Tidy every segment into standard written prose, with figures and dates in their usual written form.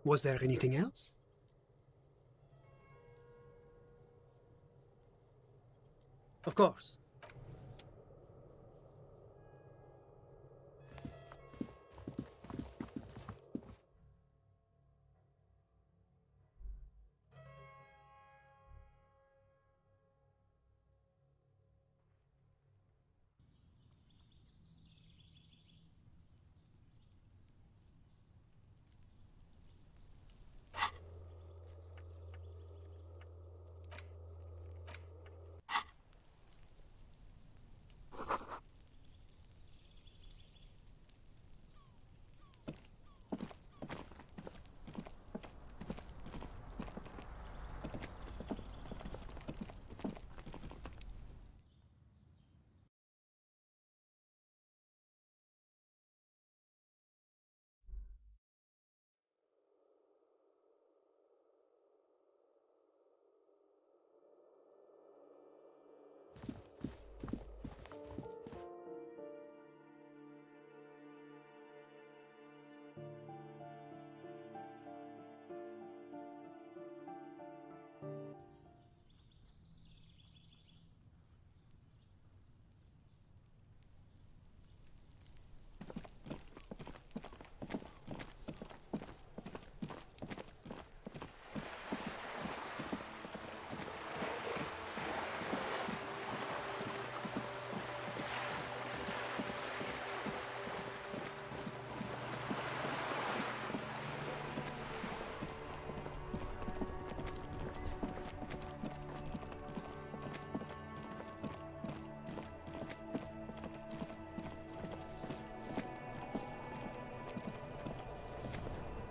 Was there anything else? Of course.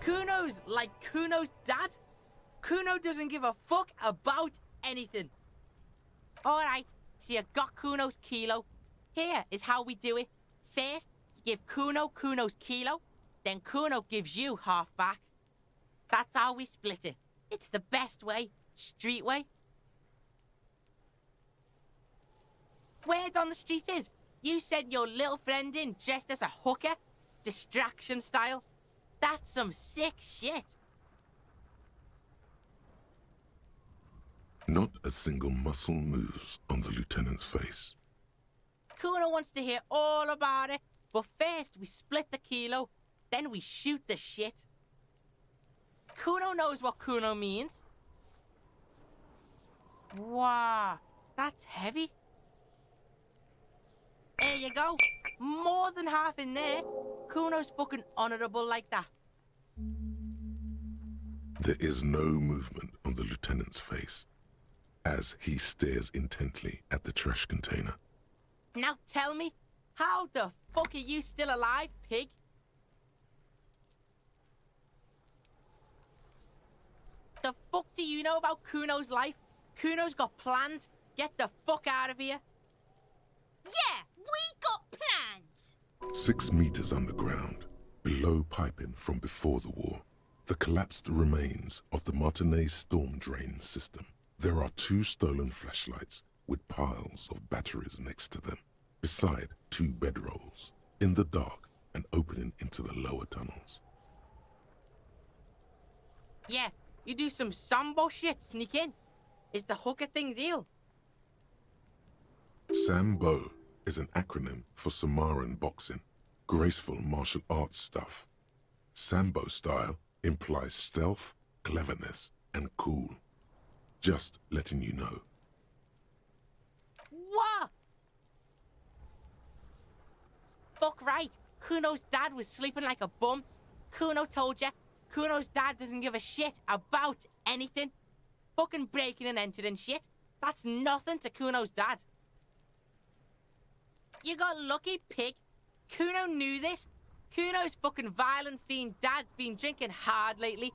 Kuno's like Kuno's dad. Kuno doesn't give a fuck about anything. Alright, so you got Kuno's kilo. Here is how we do it. First, you give Kuno Kuno's kilo, then Kuno gives you half back. That's how we split it. It's the best way, street way. Word on the street is, you sent your little friend in dressed as a hooker, distraction style. That's some sick shit. Not a single muscle moves on the lieutenant's face. Kuno wants to hear all about it, but first we split the kilo, then we shoot the shit. Kuno knows what Kuno means. Wow, that's heavy. There you go. More than half in there. Kuno's fucking honourable like that. There is no movement on the lieutenant's face as he stares intently at the trash container. Now tell me, how the fuck are you still alive, pig? The fuck do you know about Kuno's life? Kuno's got plans. Get the fuck out of here. Yeah, we got plans. 6 meters underground, below piping from before the war, the collapsed remains of the Martinez storm drain system. There are 2 stolen flashlights with piles of batteries next to them, beside 2 bedrolls, in the dark and opening into the lower tunnels. Yeah, you do some Sambo shit, sneak in. Is the hooker thing real? Sambo is an acronym for Samoan boxing, graceful martial arts stuff. Sambo style implies stealth, cleverness, and cool. Just letting you know. What? Fuck right. Kuno's dad was sleeping like a bum. Kuno told ya. Kuno's dad doesn't give a shit about anything. Fucking breaking and entering shit. That's nothing to Kuno's dad. You got lucky, pig. Kuno knew this. Kuno's fucking violent fiend dad's been drinking hard lately.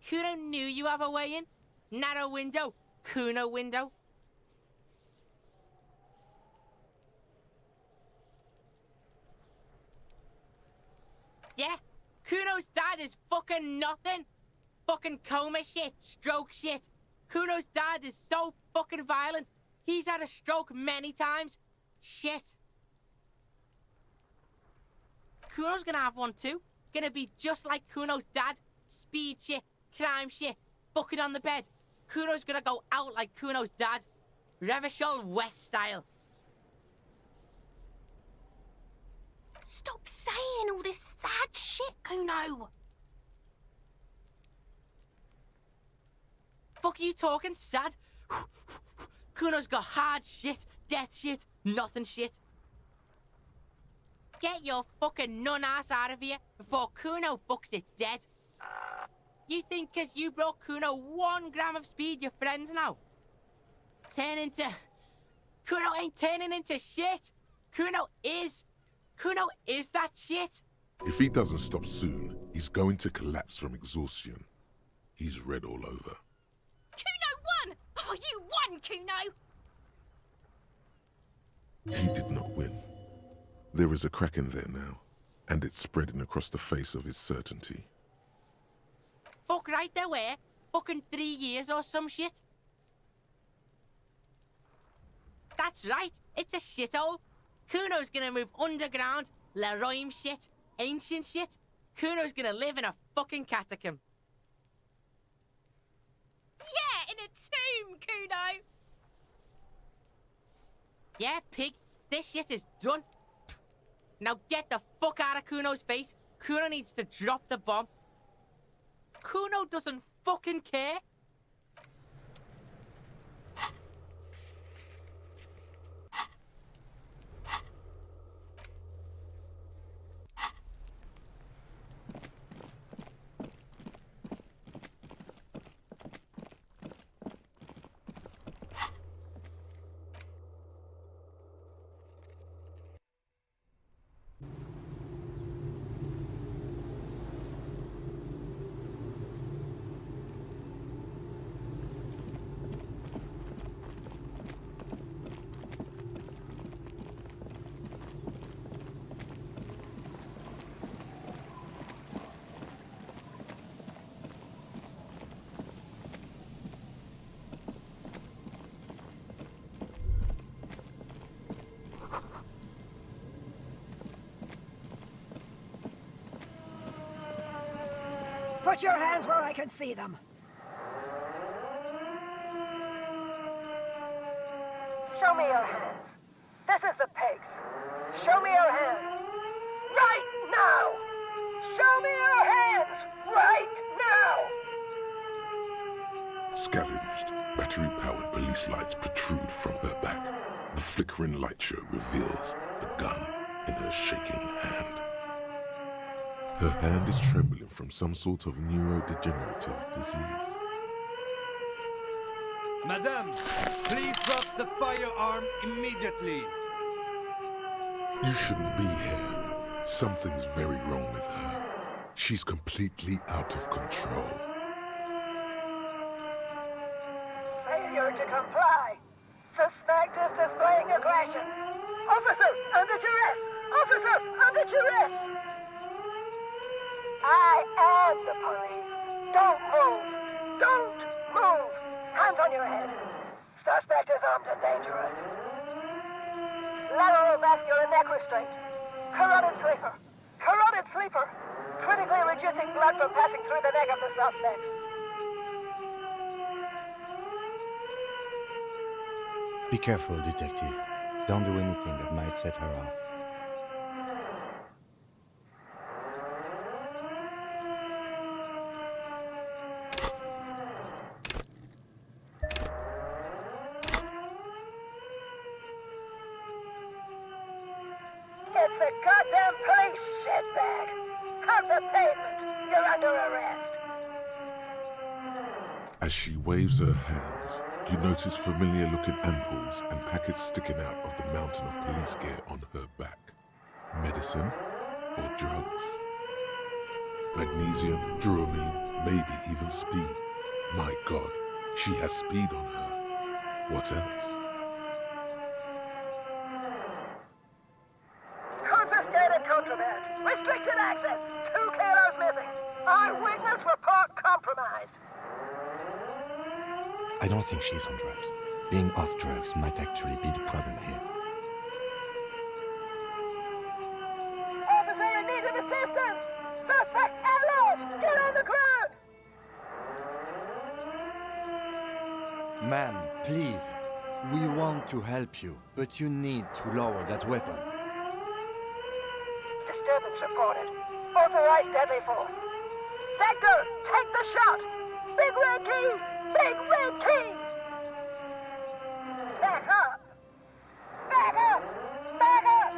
Kuno knew you have a way in. Narrow window. Kuno window. Yeah, Kuno's dad is fucking nothing. Fucking coma shit, stroke shit. Kuno's dad is so fucking violent. He's had a stroke many times. Shit. Kuno's gonna have one too. Gonna be just like Kuno's dad. speed shit, crime shit, fucking on the bed. Kuno's gonna go out like Kuno's dad. Revachol West style. Stop saying all this sad shit, Kuno. Fuck are you talking, sad? Kuno's got hard shit, death shit, nothing shit. Get your fucking nun ass out of here before Kuno fucks it dead. You think 'cause you brought Kuno 1 gram of speed, you're friends now? Kuno ain't turning into shit. Kuno is that shit. If he doesn't stop soon, he's going to collapse from exhaustion. He's red all over. Kuno won! Oh, you won, Kuno! He did not win. There is a crack in there now, and it's spreading across the face of his certainty. Fuck right there were. Fucking 3 years or some shit. That's right, it's a shithole. Kuno's gonna move underground, Leroy shit, ancient shit. Kuno's gonna live in a fucking catacomb. Yeah, in a tomb, Kuno! Yeah, pig, this shit is done. Now get the fuck out of Kuno's face. Kuno needs to drop the bomb. Kuno doesn't fucking care. Put your hands where I can see them. Show me your hands. This is the pigs. Show me your hands. Right now! Show me your hands! Right now! Scavenged, battery-powered police lights protrude from her back. The flickering light show reveals a gun in her shaking hand. Her hand is trembling from some sort of neurodegenerative disease. Madame, please drop the firearm immediately. You shouldn't be here. Something's very wrong with her. She's completely out of control. Failure to comply. Suspect is displaying aggression. Officer, under duress! Officer, under duress! I am the police. Don't move. Don't move. Hands on your head. Suspect is armed and dangerous. Lateral vascular neck restraint. Carotid sleeper. Carotid sleeper. Critically reducing blood from passing through the neck of the suspect. Be careful, detective. Don't do anything that might set her off. It's a goddamn police shitbag. Off the pavement. You're under arrest. As she waves her hands, you notice familiar-looking ampoules and packets sticking out of the mountain of police gear on her back. Medicine or drugs? Magnesium, dramamine, maybe even speed. My God, she has speed on her. What else? Confiscated contraband. Restricted access. 2 kilos missing. Eyewitness report compromised. I don't think she's on drugs. Being off drugs might actually be the problem here. Officer in need of assistance. Suspect alert. Get on the ground. Ma'am, please. We want to help you, but you need to lower that weapon. Disturbance reported. Authorized deadly force. Sector, take the shot! Big red key! Big red key! Back up! Back up! Back up!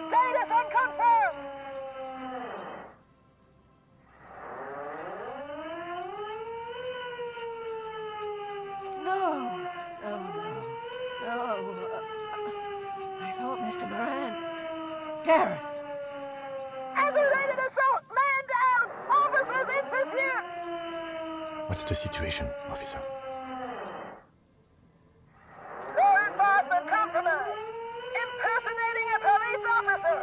Status unconfirmed! No. No. I thought Mr. Moran. Gareth. Aggravated assault! Man down! Officers in pursuit! What's the situation, officer? Law enforcement compromised! Impersonating a police officer!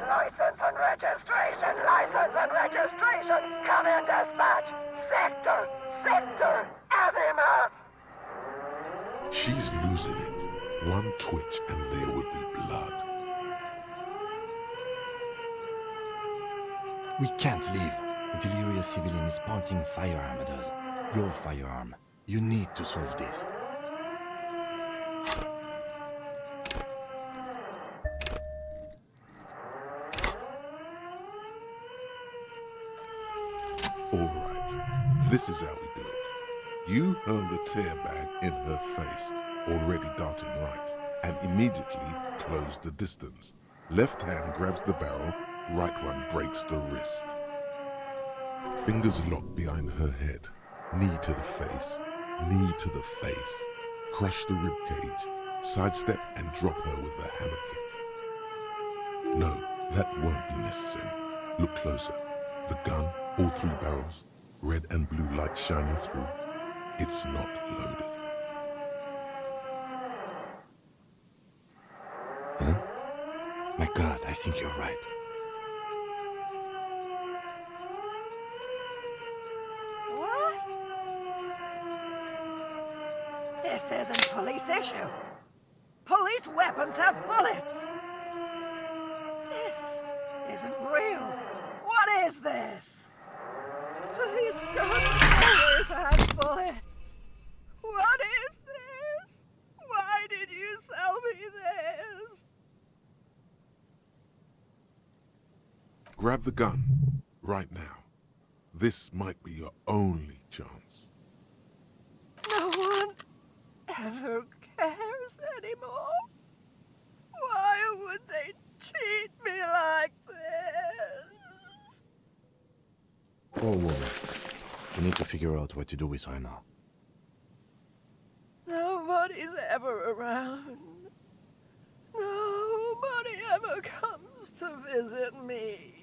License and registration! License and registration! Come in, dispatch! Sector! Azimuth! She's losing it. One twitch and there would be blood. We can't leave. A delirious civilian is pointing firearm at us. Your firearm. You need to solve this. Alright, this is how we do it. You hurl the tear bag in her face, already darting right, and immediately close the distance. Left hand grabs the barrel, right one breaks the wrist. Fingers locked behind her head, knee to the face, knee to the face. Crush the ribcage, sidestep and drop her with a hammer kick. No, that won't be necessary. Look closer. The gun, all three barrels, red and blue light shining through. It's not loaded. Huh? My God, I think you're right. What? This isn't police issue. Police weapons have bullets. This isn't real. What is this? Police gunfighters have bullets. What is this? Why did you sell me this? Grab the gun, right now. This might be your only chance. No one ever cares anymore. Why would they treat me like this? Poor woman. We need to figure out what to do with her now. Nobody's ever around. Nobody ever comes to visit me.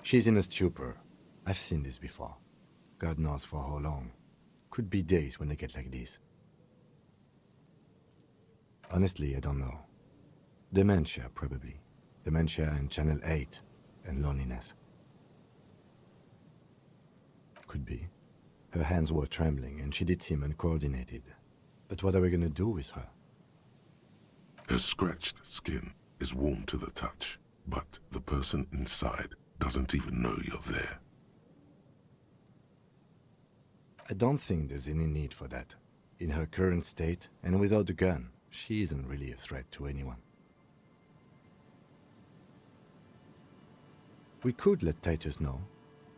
She's in a stupor. I've seen this before. God knows for how long. Could be days when they get like this. Honestly, I don't know. Dementia, probably. Dementia and Channel 8 and loneliness. Could be. Her hands were trembling and she did seem uncoordinated. But what are we gonna do with her? Her scratched skin is warm to the touch, but the person inside doesn't even know you're there. I don't think there's any need for that. In her current state, and without the gun, she isn't really a threat to anyone. We could let Titus know.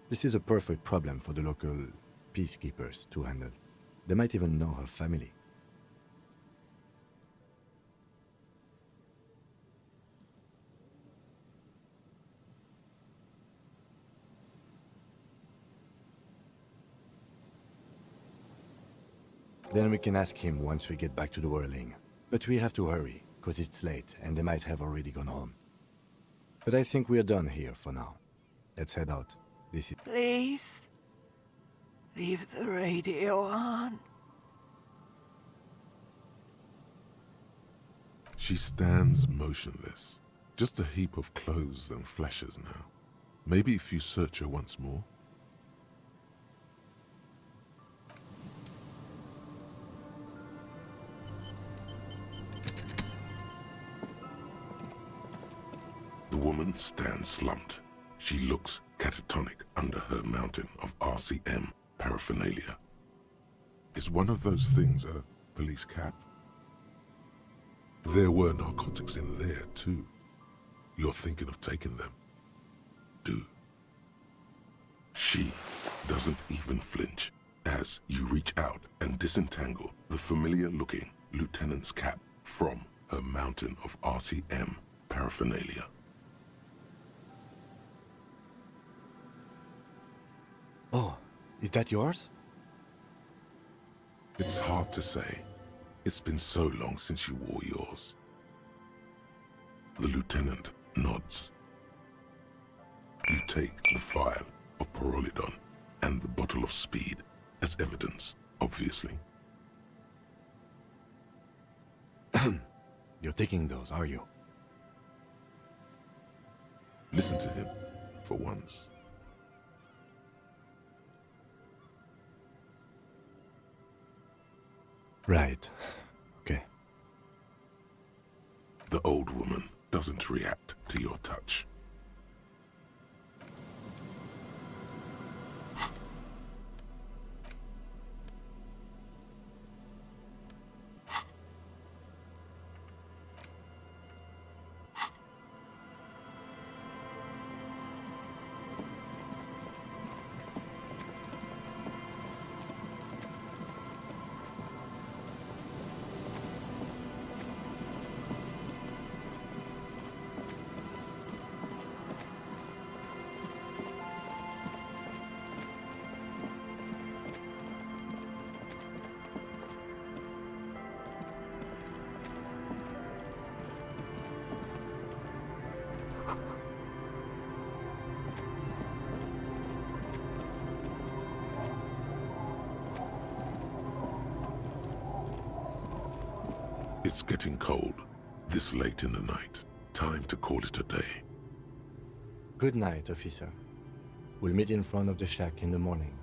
This is a perfect problem for the local peacekeepers to handle. They might even know her family. Then we can ask him once we get back to the whirling. But we have to hurry, cause it's late and they might have already gone home. But I think we are done here for now. Let's head out. This is... Please, leave the radio on. She stands motionless, just a heap of clothes and fleshes now. Maybe if you search her once more. The The woman stands slumped. She looks catatonic under her mountain of RCM paraphernalia. Is one of those things a police cap? There were narcotics in there too. You're thinking of taking them? Do. She doesn't even flinch as you reach out and disentangle the familiar-looking lieutenant's cap from her mountain of RCM paraphernalia. Oh, is that yours? It's hard to say. It's been so long since you wore yours. The lieutenant nods. You take the vial of Pyrrolidon and the bottle of speed as evidence, obviously. You're taking those, are you? Listen to him, for once. Right. Okay. The old woman doesn't react to your touch. It's getting cold, this late in the night. Time to call it a day. Good night, officer. We'll meet in front of the shack in the morning.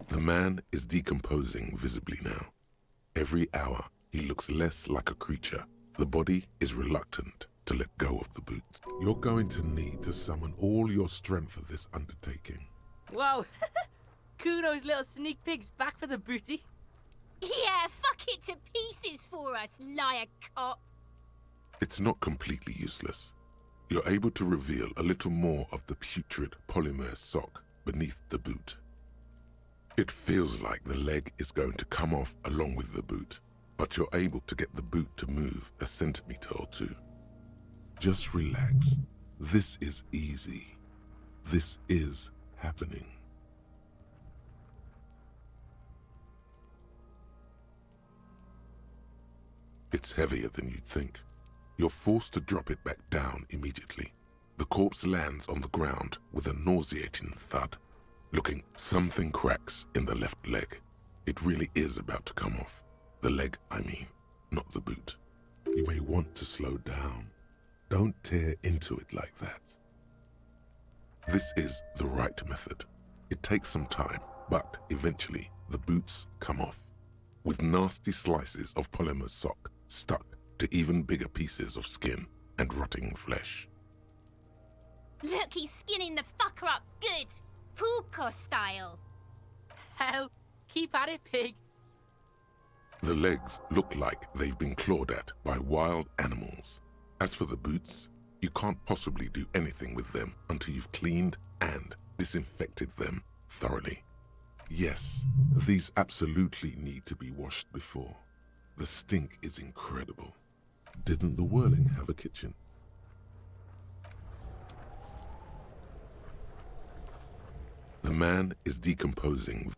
The man is decomposing visibly now. Every hour, he looks less like a creature. The body is reluctant to let go of the boots. You're going to need to summon all your strength for this undertaking. Wow. Kuno's little sneak pig's back for the booty. Yeah, fuck it to pieces for us, liar cop. It's not completely useless. You're able to reveal a little more of the putrid polymer sock beneath the boot. It feels like the leg is going to come off along with the boot, but you're able to get the boot to move a centimeter or two. Just relax. This is easy. This is happening. It's heavier than you'd think. You're forced to drop it back down immediately. The corpse lands on the ground with a nauseating thud. Looking, something cracks in the left leg. It really is about to come off. The leg, I mean, not the boot. You may want to slow down. Don't tear into it like that. This is the right method. It takes some time, but eventually the boots come off, with nasty slices of polymer sock stuck to even bigger pieces of skin and rotting flesh. Look, he's skinning the fucker up good. Puka style. Hell, keep at it, pig. The legs look like they've been clawed at by wild animals. As for the boots, you can't possibly do anything with them until you've cleaned and disinfected them thoroughly. Yes, these absolutely need to be washed before. The stink is incredible. Didn't the whirling have a kitchen? The man is decomposing.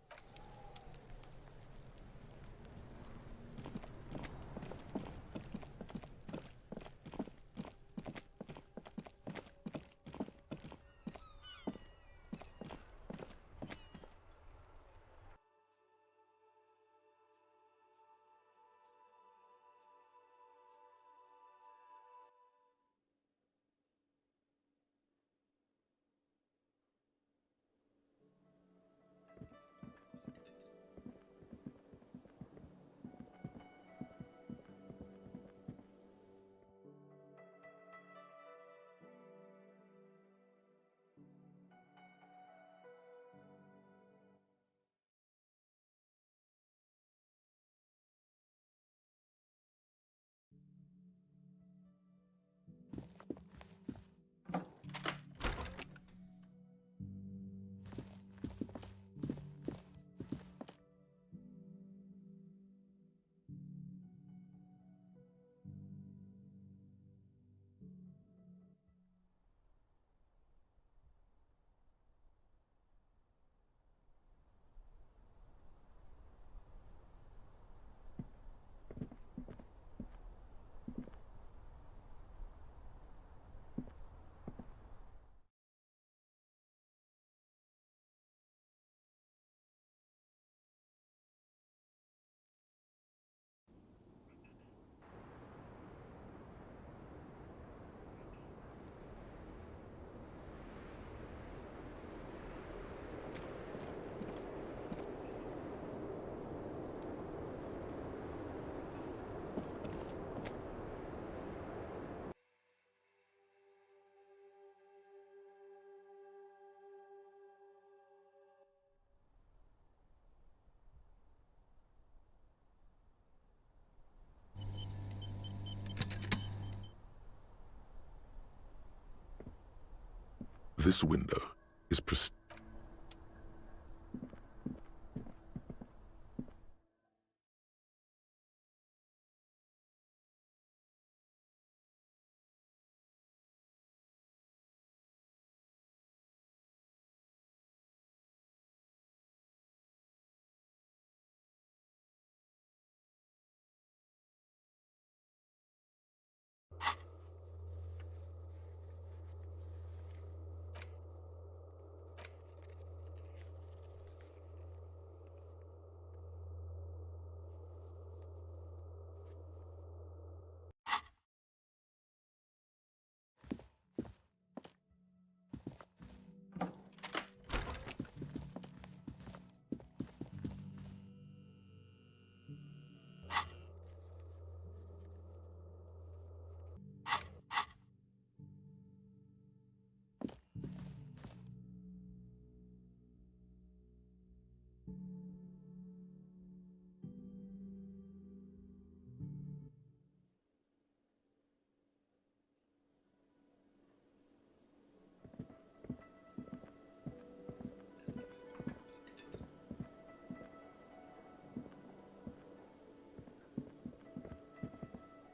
This window is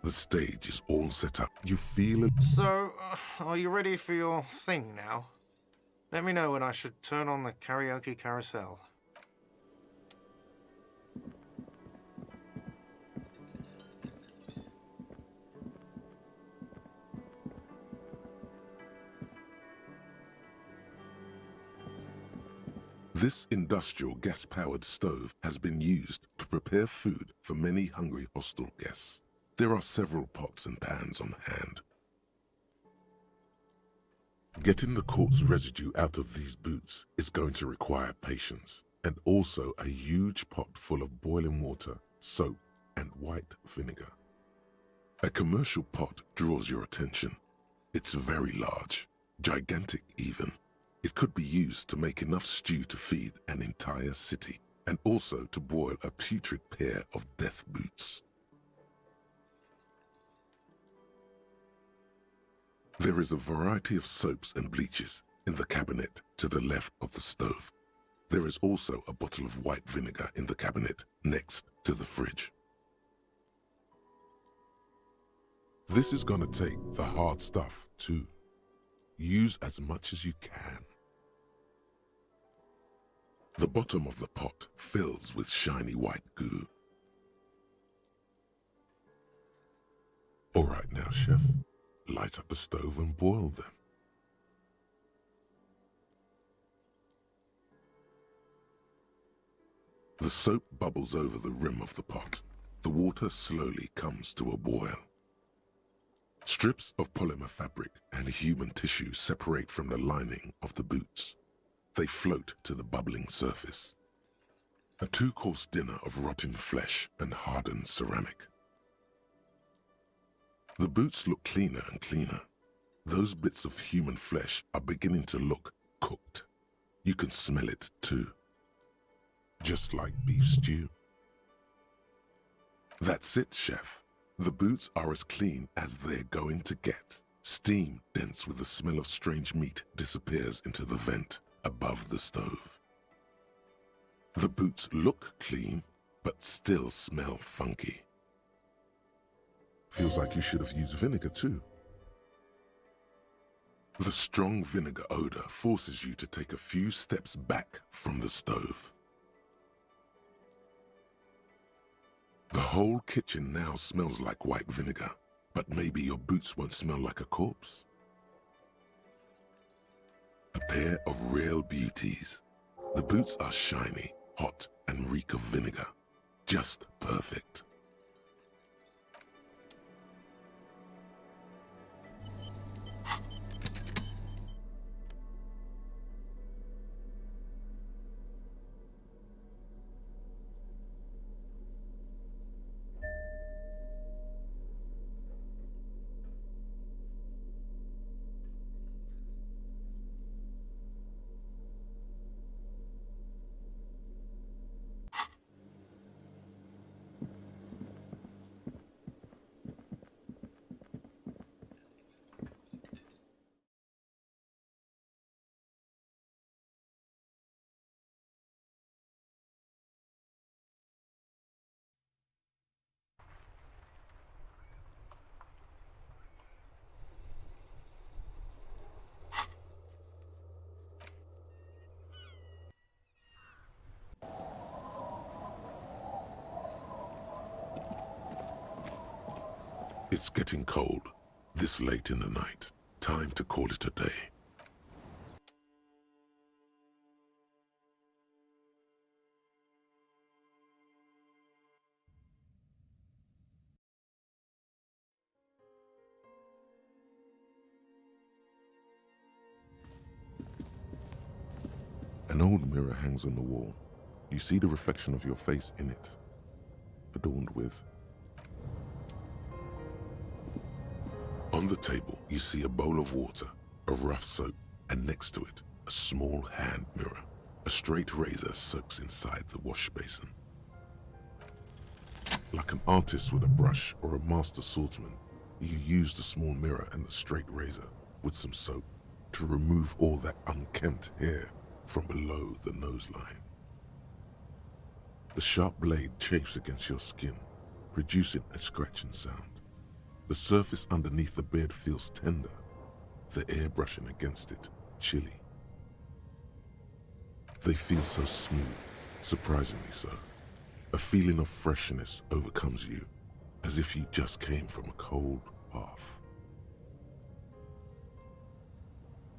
the stage is all set up. You feel it. So, are you ready for your thing now? Let me know when I should turn on the karaoke carousel. This industrial gas-powered stove has been used to prepare food for many hungry hostel guests. There are several pots and pans on hand. Getting the corpse residue out of these boots is going to require patience, and also a huge pot full of boiling water, soap, and white vinegar. A commercial pot draws your attention. It's very large, gigantic even. It could be used to make enough stew to feed an entire city, and also to boil a putrid pair of death boots. There is a variety of soaps and bleaches in the cabinet to the left of the stove. There is also a bottle of white vinegar in the cabinet next to the fridge. This is gonna take the hard stuff too. Use as much as you can. The bottom of the pot fills with shiny white goo. All right now, chef. Light up the stove and boil them. The soap bubbles over the rim of the pot. The water slowly comes to a boil. Strips of polymer fabric and human tissue separate from the lining of the boots. They float to the bubbling surface. A two-course dinner of rotten flesh and hardened ceramic. The boots look cleaner and cleaner. Those bits of human flesh are beginning to look cooked. You can smell it too. Just like beef stew. That's it, chef. The boots are as clean as they're going to get. Steam dense with the smell of strange meat disappears into the vent above the stove. The boots look clean, but still smell funky. Feels like you should have used vinegar too. The strong vinegar odor forces you to take a few steps back from the stove. The whole kitchen now smells like white vinegar, but maybe your boots won't smell like a corpse. A pair of real beauties. The boots are shiny, hot, and reek of vinegar. Just perfect. It's getting cold, this late in the night. Time to call it a day. An old mirror hangs on the wall. You see the reflection of your face in it, adorned with... On the table, you see a bowl of water, a rough soap, and next to it, a small hand mirror. A straight razor soaks inside the wash basin. Like an artist with a brush or a master swordsman, you use the small mirror and the straight razor with some soap to remove all that unkempt hair from below the nose line. The sharp blade chafes against your skin, producing a scratching sound. The surface underneath the beard feels tender, the air brushing against it chilly. They feel so smooth, surprisingly so. A feeling of freshness overcomes you, as if you just came from a cold bath.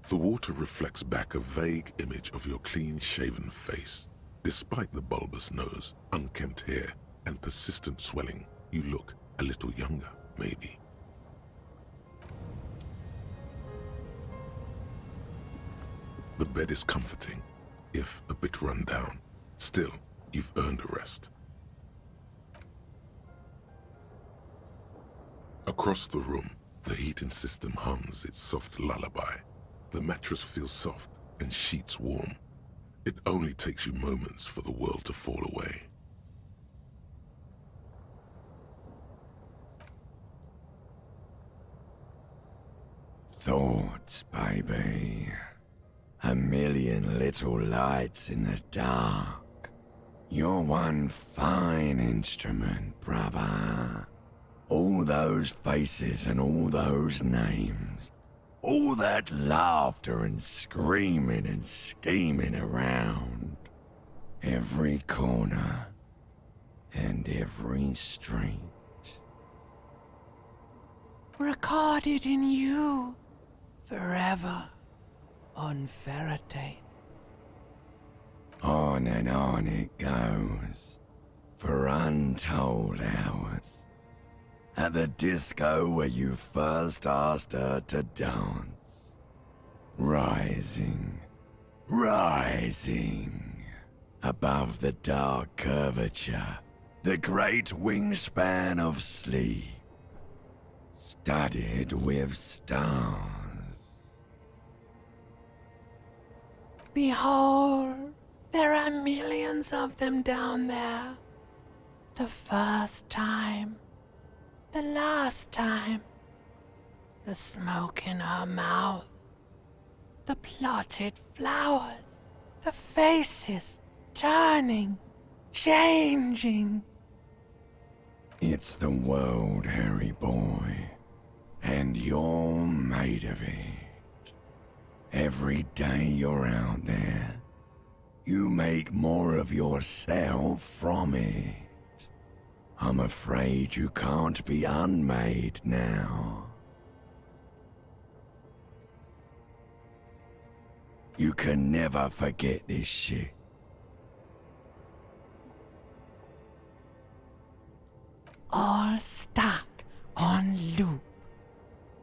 The water reflects back a vague image of your clean-shaven face. Despite the bulbous nose, unkempt hair, and persistent swelling, you look a little younger, maybe. The bed is comforting, if a bit run down. Still, you've earned a rest. Across the room, the heating system hums its soft lullaby. The mattress feels soft and sheets warm. It only takes you moments for the world to fall away. Thoughts, baby. A million little lights in the dark. You're one fine instrument, brother. All those faces and all those names. All that laughter and screaming and scheming around. Every corner and every street. Recorded in you forever on Faraday. On and on it goes for untold hours. At the disco where you first asked her to dance. Rising, rising above the dark curvature, the great wingspan of sleep, studded with stars. Behold, there are millions of them down there. The first time. The last time. The smoke in her mouth. The plotted flowers. The faces turning, changing. It's the world, Harry boy, and you're made of it. Every day you're out there, you make more of yourself from it. I'm afraid you can't be unmade now. You can never forget this shit. All stuck on loop.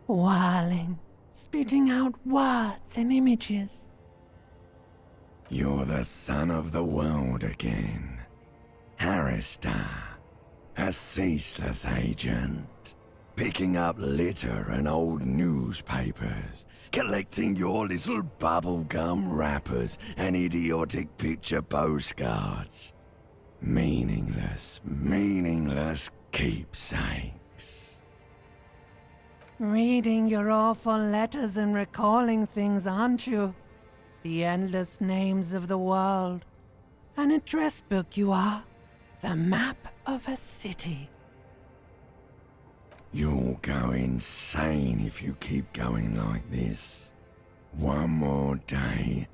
Whirling, spitting out words and images. You're the son of the world again. Harrister. A ceaseless agent, picking up litter and old newspapers, collecting your little bubblegum wrappers and idiotic picture postcards. Meaningless, meaningless keepsakes. Reading your awful letters and recalling things, aren't you? The endless names of the world. An address book you are. The map of a city. You'll go insane if you keep going like this. One more day,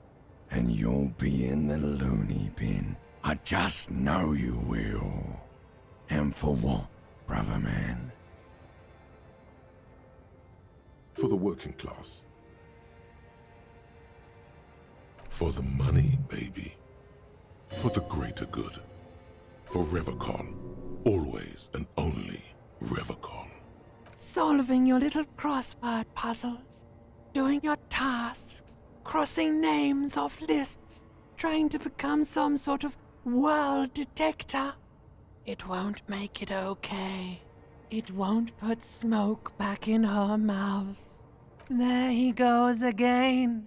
and you'll be in the loony bin. I just know you will. And for what, brother man? For the working class. For the money, baby. For the greater good. For Revacon. Always and only Revacon. Solving your little crossword puzzles. Doing your tasks. Crossing names off lists. Trying to become some sort of world detector. It won't make it okay. It won't put smoke back in her mouth. There he goes again.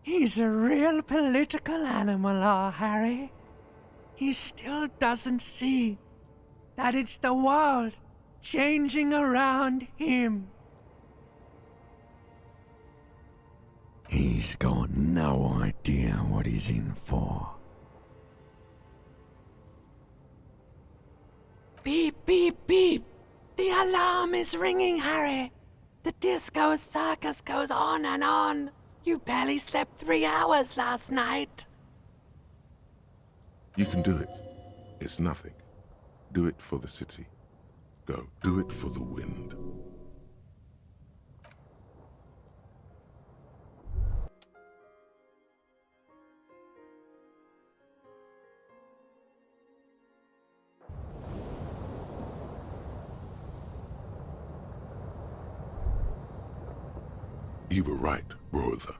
He's a real political animal, our Harry. He still doesn't see that it's the world changing around him. He's got no idea what he's in for. Beep, beep, beep. The alarm is ringing, Harry. The disco circus goes on and on. You barely slept 3 hours last night. You can do it. It's nothing. Do it for the city. Go, do it for the wind. You were right, brother.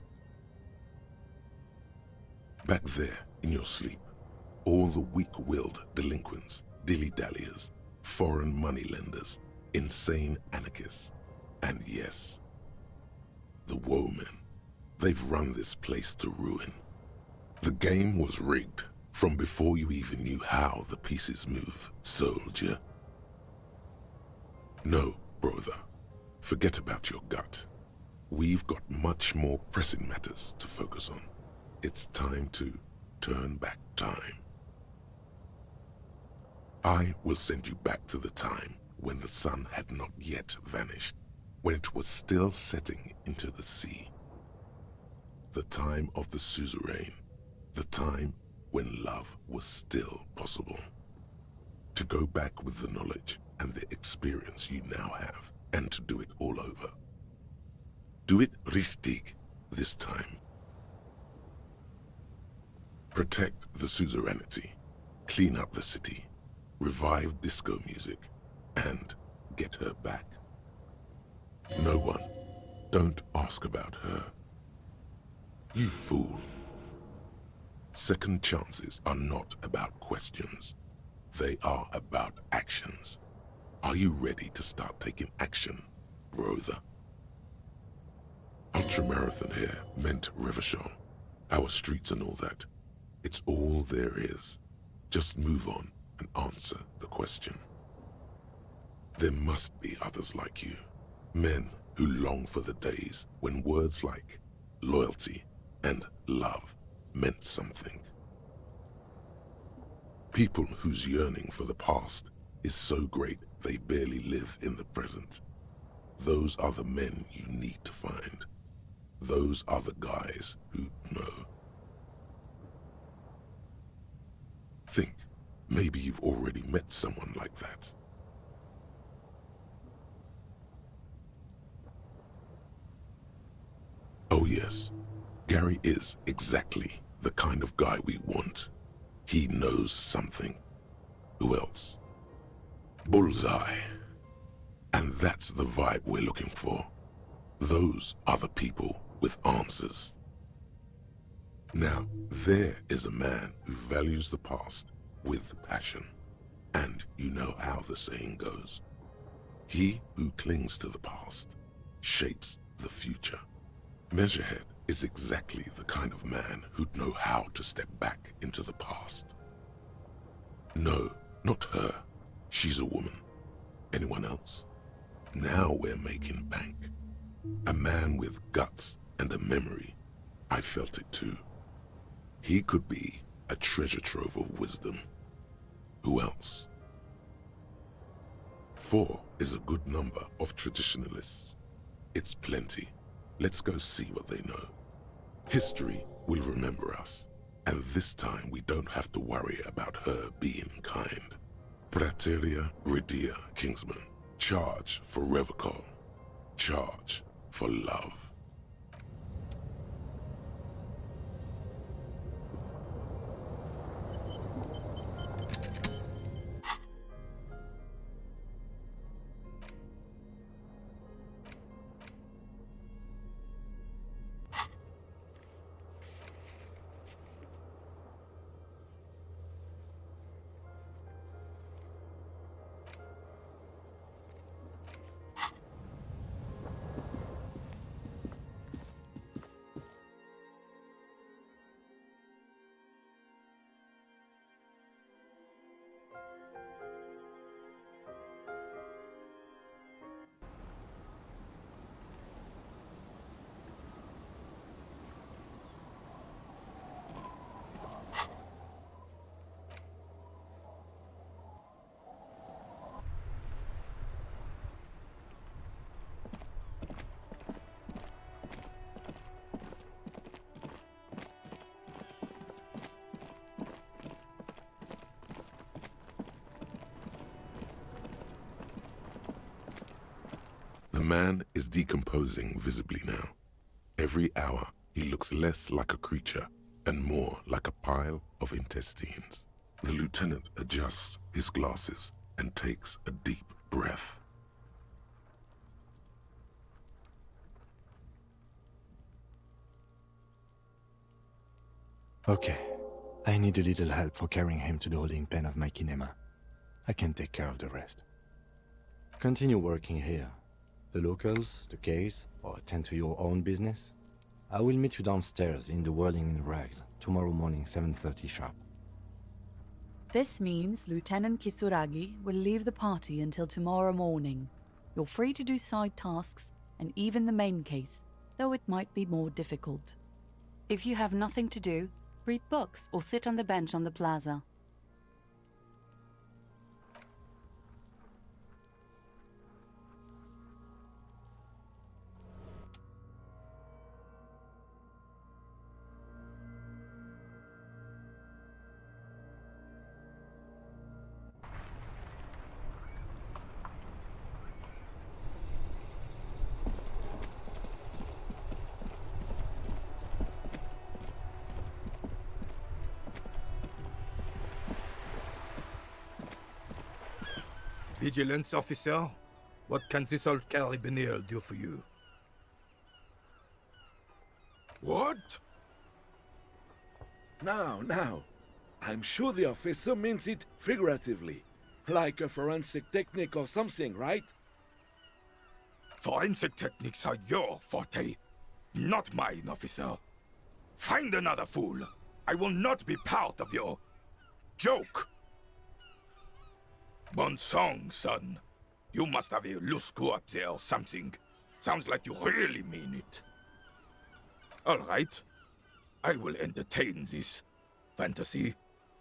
Back there, in your sleep, all the weak-willed delinquents, dilly-dalliers, foreign moneylenders, insane anarchists, and yes, the woemen. They've run this place to ruin. The game was rigged from before you even knew how the pieces move, soldier. No, brother. Forget about your gut. We've got much more pressing matters to focus on. It's time to turn back time. I will send you back to the time when the sun had not yet vanished, when it was still setting into the sea. The time of the suzerain, the time when love was still possible. To go back with the knowledge and the experience you now have, and to do it all over. Do it richtig this time. Protect the suzerainty, clean up the city, revive disco music, and get her back. No one. Don't ask about her. You fool. Second chances are not about questions. They are about actions. Are you ready to start taking action, brother? Ultramarathon here meant Revachol. Our streets and all that. It's all there is. Just move on and answer the question. There must be others like you. Men who long for the days when words like loyalty and love meant something. People whose yearning for the past is so great they barely live in the present. Those are the men you need to find. Those are the guys who know. Think, maybe you've already met someone like that. Oh yes, Gary is exactly the kind of guy we want. He knows something. Who else? Bullseye. And that's the vibe we're looking for. Those are the people with answers. Now, there is a man who values the past with passion. And you know how the saying goes. He who clings to the past shapes the future. Measurehead is exactly the kind of man who'd know how to step back into the past. No, not her. She's a woman. Anyone else? Now we're making bank. A man with guts and a memory. I felt it too. He could be a treasure trove of wisdom. Who else? 4 is a good number of traditionalists. It's plenty. Let's go see what they know. History will remember us, and this time we don't have to worry about her being kind. Praeterea Redia, Kingsman. Charge for Revachol. Charge for love. The man is decomposing visibly now. Every hour, he looks less like a creature and more like a pile of intestines. The lieutenant adjusts his glasses and takes a deep breath. Okay. I need a little help for carrying him to the holding pen of my kinema. I can take care of the rest. Continue working here. The locals, the case, or attend to your own business. I will meet you downstairs in the Whirling in Rags tomorrow morning, 7:30 sharp. This means Lieutenant Kisuragi will leave the party until tomorrow morning. You're free to do side tasks and even the main case, though it might be more difficult. If you have nothing to do, read books or sit on the bench on the plaza. Vigilance officer, what can this old carabinier do for you? What? Now. I'm sure the officer means it figuratively. Like a forensic technique or something, right? Forensic techniques are your forte, not mine, officer. Find another fool. I will not be part of your joke. Bon song, son. You must have a loose screw up there or something. Sounds like you really mean it. All right. I will entertain this fantasy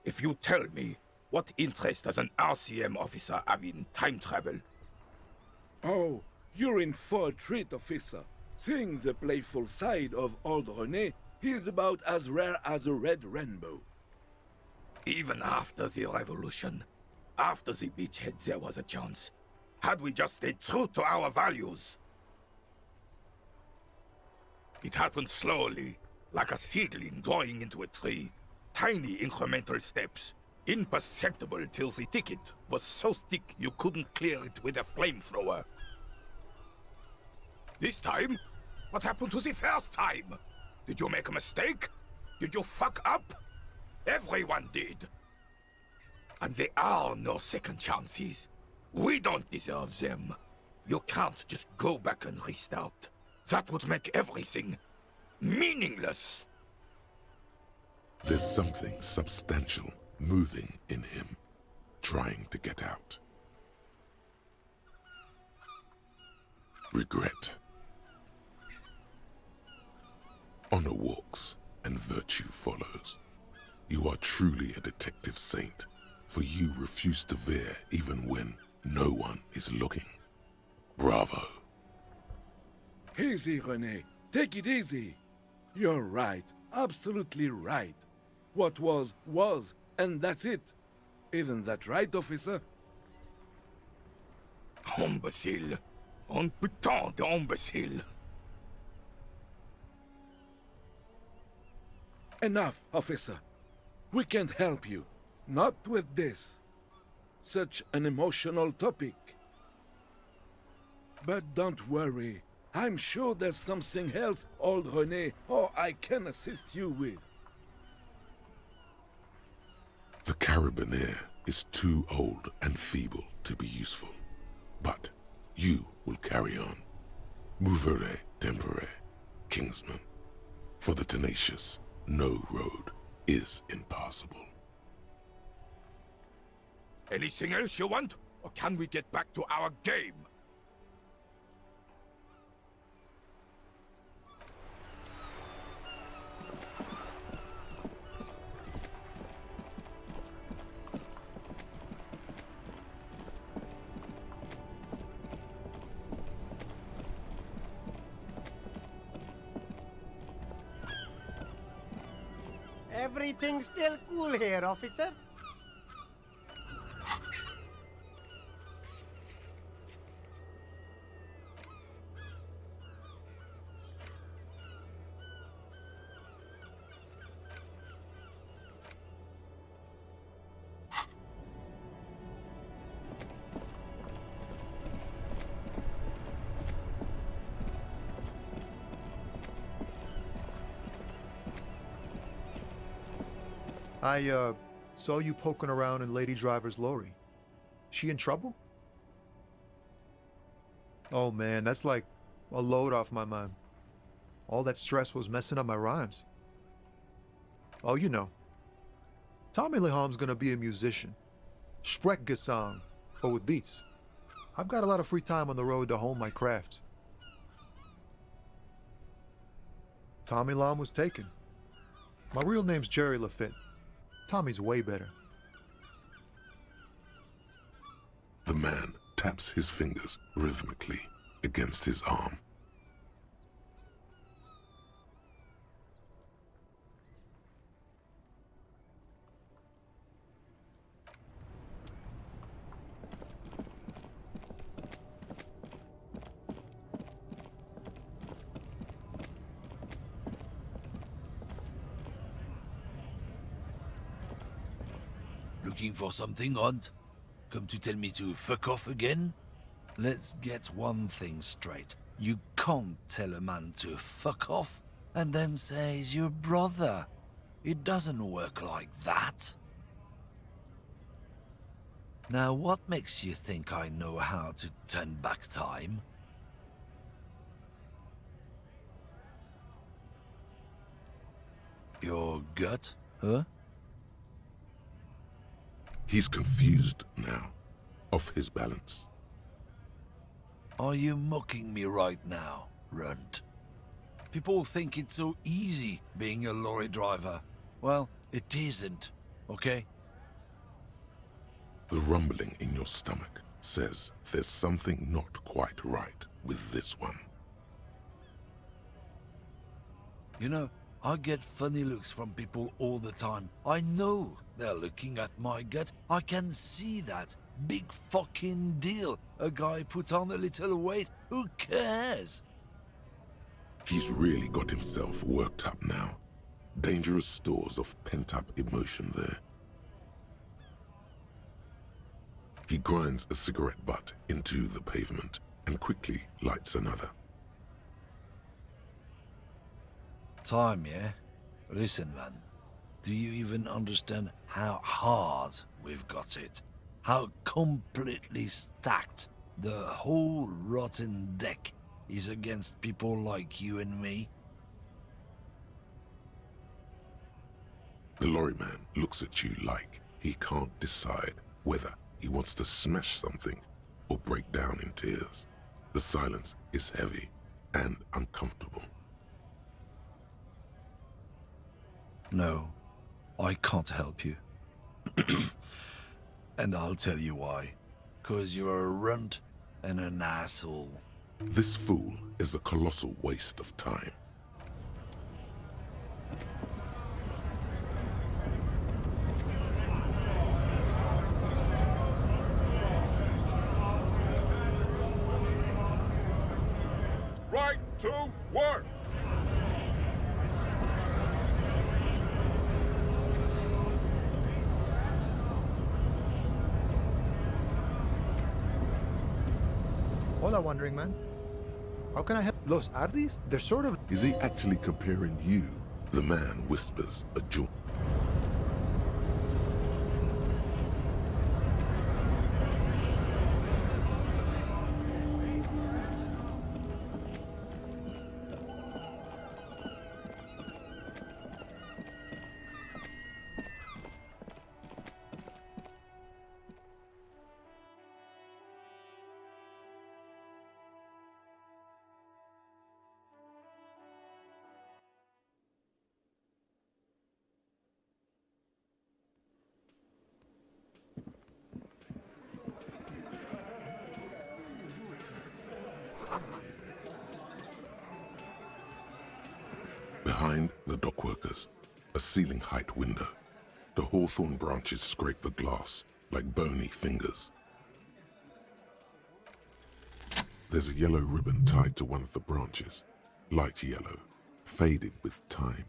if you tell me what interest does an RCM officer have in time travel. Oh, you're in for a treat, officer. Seeing the playful side of old René is about as rare as a red rainbow. Even after the revolution, after the beachhead, there was a chance. Had we just stayed true to our values. It happened slowly, like a seedling growing into a tree. Tiny incremental steps, imperceptible till the thicket was so thick you couldn't clear it with a flamethrower. This time? What happened to the first time? Did you make a mistake? Did you fuck up? Everyone did. And there are no second chances. We don't deserve them. You can't just go back and restart. That would make everything meaningless. There's something substantial moving in him, trying to get out. Regret. Honor walks and virtue follows. You are truly a detective saint, for you refuse to veer even when no one is looking. Bravo. Easy, René. Take it easy. You're right. Absolutely right. What was, and that's it. Isn't that right, officer? Imbécile. Un putain d'imbécile. Enough, officer. We can't help you. Not with this. Such an emotional topic. But don't worry. I'm sure there's something else, old René, or I can assist you with. The Carabinier is too old and feeble to be useful. But you will carry on. Mouvere tempore, Kingsman. For the tenacious, no road is impassable. Anything else you want? Or can we get back to our game? Everything's still cool here, officer. I saw you poking around in Lady Driver's lorry. She in trouble? Oh man, that's like a load off my mind. All that stress was messing up my rhymes. Oh, you know. Tommy Leham's gonna be a musician. Sprechgesang, but with beats. I've got a lot of free time on the road to hone my craft. Tommy Lam was taken. My real name's Jerry Lafitte. Tommy's way better. The man taps his fingers rhythmically against his arm. Looking for something, Hunt? Come to tell me to fuck off again? Let's get one thing straight. You can't tell a man to fuck off and then say he's your brother. It doesn't work like that. Now, what makes you think I know how to turn back time? Your gut, huh? He's confused now, off his balance. Are you mocking me right now, Runt? People think it's so easy being a lorry driver. Well, it isn't, okay? The rumbling in your stomach says there's something not quite right with this one. You know, I get funny looks from people all the time. I know they're looking at my gut. I can see that. Big fucking deal. A guy put on a little weight. Who cares? He's really got himself worked up now. Dangerous stores of pent-up emotion there. He grinds a cigarette butt into the pavement and quickly lights another. Time, yeah? Listen, man. Do you even understand how hard we've got it? How completely stacked the whole rotten deck is against people like you and me? The lorryman looks at you like he can't decide whether he wants to smash something or break down in tears. The silence is heavy and uncomfortable. No, I can't help you. And I'll tell you why. 'Cause you're a runt and an asshole. This fool is a colossal waste of time. Right to work! Hola, Wandering Man. How can I help? Los Ardis? They're sort of... Is he actually comparing you? The man whispers a joke. Behind the dockworkers, a ceiling-height window. The hawthorn branches scrape the glass like bony fingers. There's a yellow ribbon tied to one of the branches, light yellow, faded with time.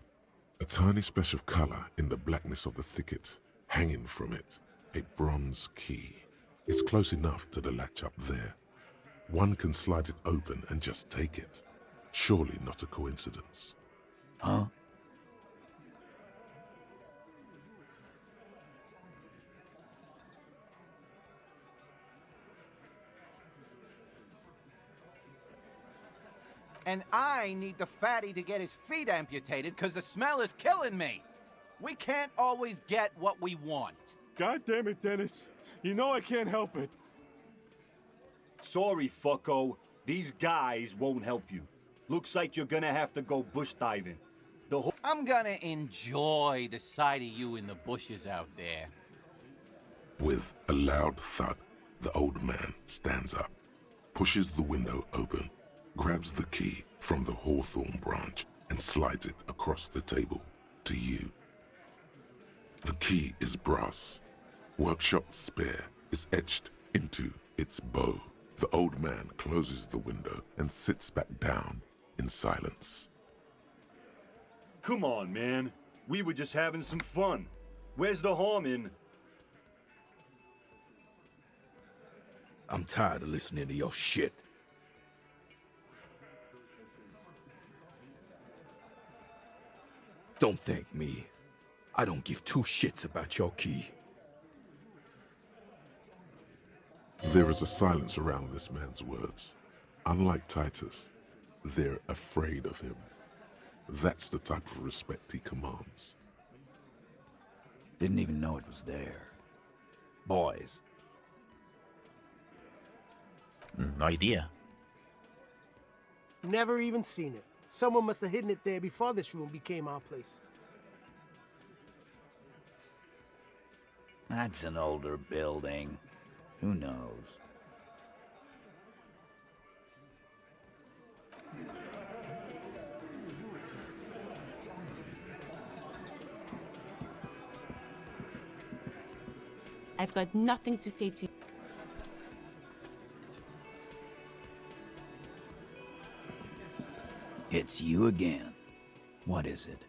A tiny splash of color in the blackness of the thicket, hanging from it, a bronze key. It's close enough to the latch up there. One can slide it open and just take it. Surely not a coincidence. Huh? And I need the fatty to get his feet amputated because the smell is killing me. We can't always get what we want. God damn it, Dennis. You know I can't help it. Sorry, fucko. These guys won't help you. Looks like you're gonna have to go bush diving. I'm gonna enjoy the sight of you in the bushes out there. With a loud thud, the old man stands up, pushes the window open, grabs the key from the hawthorn branch and slides it across the table to you. The key is brass. Workshop spare is etched into its bow. The old man closes the window and sits back down in silence. Come on, man. We were just having some fun. Where's the harm in... I'm tired of listening to your shit. Don't thank me. I don't give two shits about your key. There is a silence around this man's words. Unlike Titus, they're afraid of him. That's the type of respect he commands. Didn't even know it was there. Boys. No idea. Never even seen it. Someone must have hidden it there before this room became our place. That's an older building. Who knows? I've got nothing to say to you. It's you again. What is it?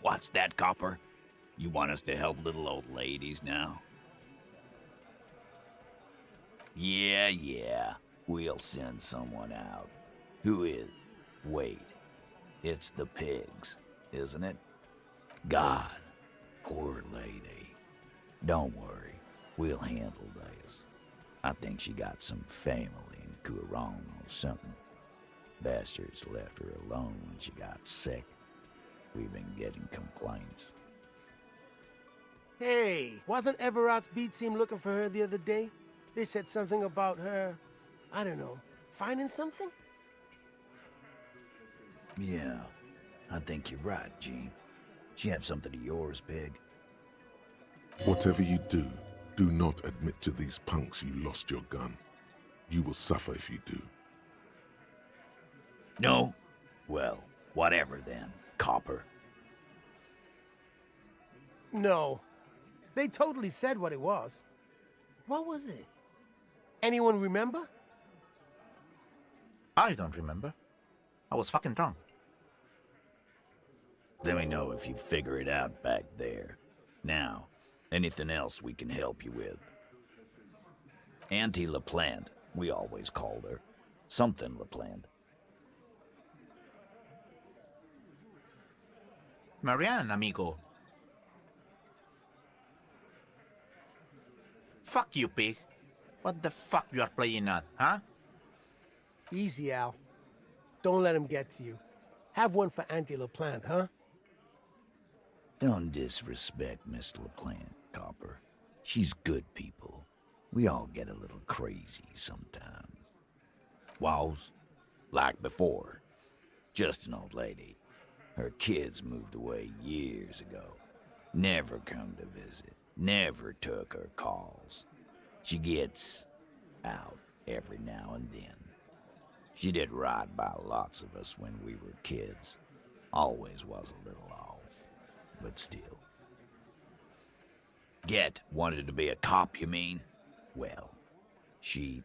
What's that, Copper? You want us to help little old ladies now? Yeah. We'll send someone out. Who is? Wait. It's the pigs, isn't it? God. Poor lady. Don't worry. We'll handle this. I think she got some family in Kurong or something. Bastards left her alone when she got sick. We've been getting complaints. Hey, wasn't Everard's beat team looking for her the other day? They said something about her, I don't know, finding something? Yeah, I think you're right, Gene. She have something of yours, Pig. Whatever you do, do not admit to these punks you lost your gun. You will suffer if you do. No? Well, whatever then, Copper. No. They totally said what it was. What was it? Anyone remember? I don't remember. I was fucking drunk. Let me know if you figure it out back there. Now, anything else we can help you with? Auntie LaPlante, we always called her. Something LaPlante. Marianne, amigo. Fuck you, Pig. What the fuck you are playing at, huh? Easy, Al. Don't let him get to you. Have one for Auntie LaPlante, huh? Don't disrespect Miss LaPlante, Copper. She's good people. We all get a little crazy sometimes. Was, like before. Just an old lady. Her kids moved away years ago. Never come to visit. Never took her calls. She gets out every now and then. She did right by lots of us when we were kids. Always was a little off, but still. Wanted to be a cop, you mean? Well, shit.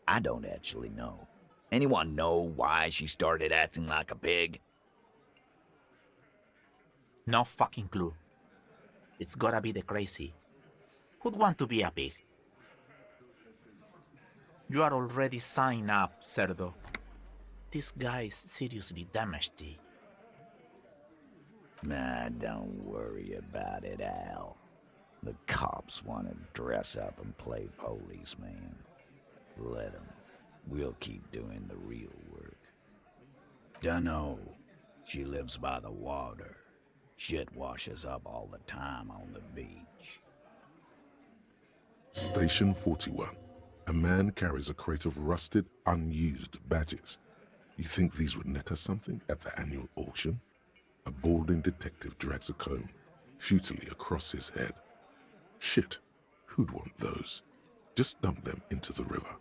I don't actually know. Anyone know why she started acting like a pig? No fucking clue. It's gotta be the crazy. Who'd want to be a pig? You are already signed up, Cerdo. This guy's seriously damaged. Nah, don't worry about it, Al. The cops want to dress up and play policeman. Let them. We'll keep doing the real work. Dunno. She lives by the water. Shit washes up all the time on the beach. Station 41. A man carries a crate of rusted, unused badges. You think these would net us something at the annual auction? A balding detective drags a comb futilely across his head. Shit, who'd want those? Just dump them into the river.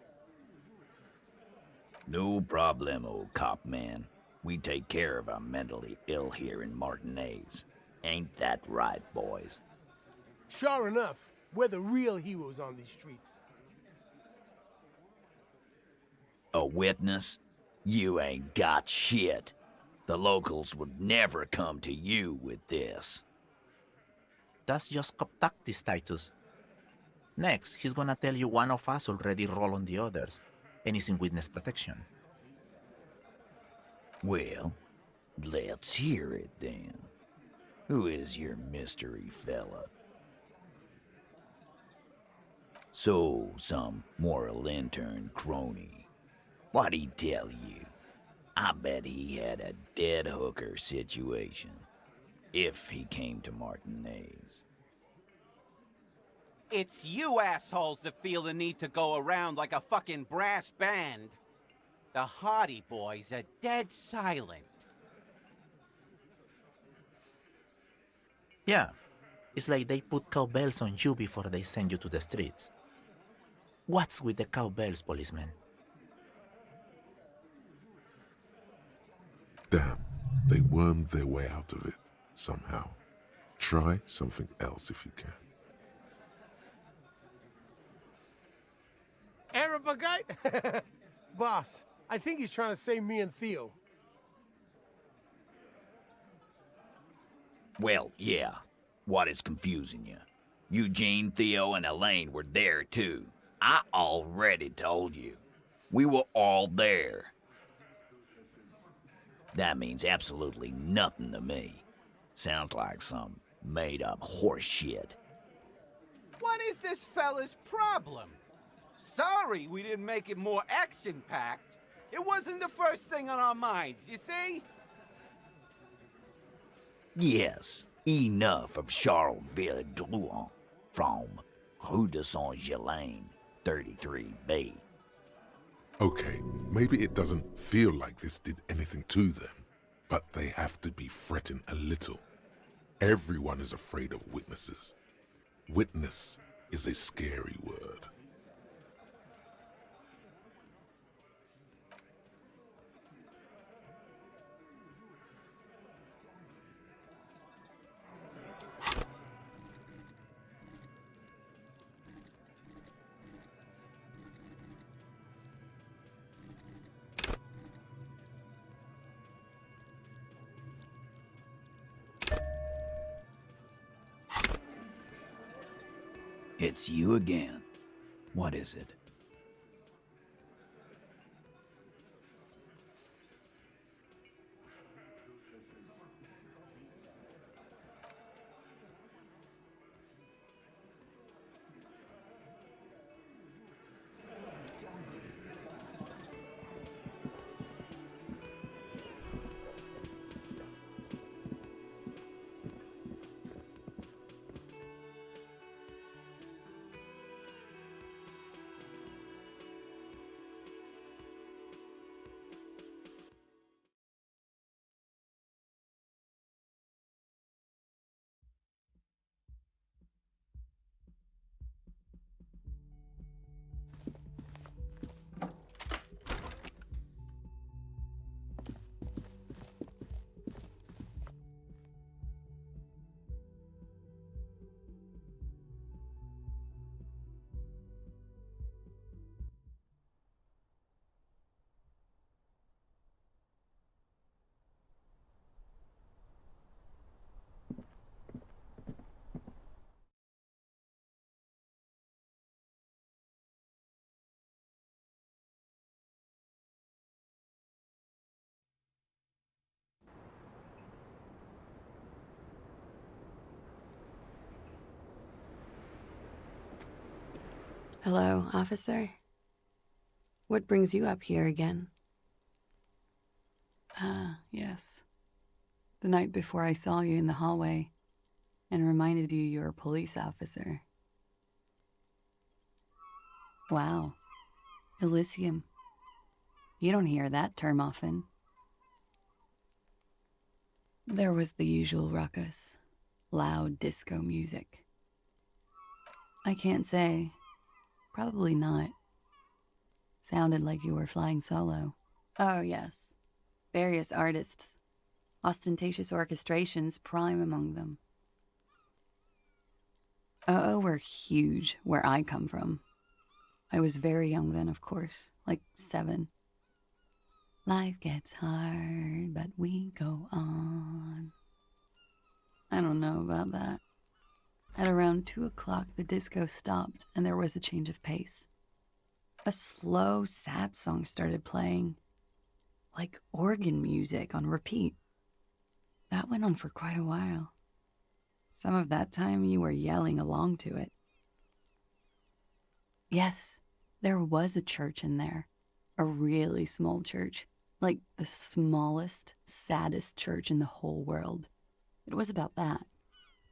No problem, old cop man. We take care of our mentally ill here in Martinez. Ain't that right, boys? Sure enough, we're the real heroes on these streets. A witness? You ain't got shit. The locals would never come to you with this. That's just contactis, Titus. Next, he's gonna tell you one of us already roll on the others, and is in witness protection. Well, let's hear it then. Who is your mystery fella? So, some moral intern crony. What'd he tell you? I bet he had a dead hooker situation. If he came to Martinez. It's you assholes that feel the need to go around like a fucking brass band. The Hardy Boys are dead silent. Yeah, it's like they put cowbells on you before they send you to the streets. What's with the cowbells, policeman? Damn, they wormed their way out of it, somehow. Try something else if you can. Arabagite? Boss, I think he's trying to say me and Theo. Well, yeah. What is confusing you? Eugene, Theo, and Elaine were there too. I already told you. We were all there. That means absolutely nothing to me. Sounds like some made-up horse shit. What is this fella's problem? Sorry we didn't make it more action-packed. It wasn't the first thing on our minds, you see? Yes, enough of Charleville Drouin from Rue de Saint-Gelaine, 33B. Okay, maybe it doesn't feel like this did anything to them, but they have to be fretting a little. Everyone is afraid of witnesses. Witness is a scary word. It's you again. What is it? Hello, officer. What brings you up here again? Ah, yes. The night before I saw you in the hallway and reminded you you're a police officer. Wow. Elysium. You don't hear that term often. There was the usual ruckus. Loud disco music. I can't say. Probably not. Sounded like you were flying solo. Oh, yes. Various artists. Ostentatious orchestrations prime among them. Oh, were huge where I come from. I was very young then, of course, like 7. Life gets hard, but we go on. I don't know about that. At around 2 o'clock, the disco stopped and there was a change of pace. A slow, sad song started playing, like organ music on repeat. That went on for quite a while. Some of that time you were yelling along to it. Yes, there was a church in there. A really small church. Like the smallest, saddest church in the whole world. It was about that.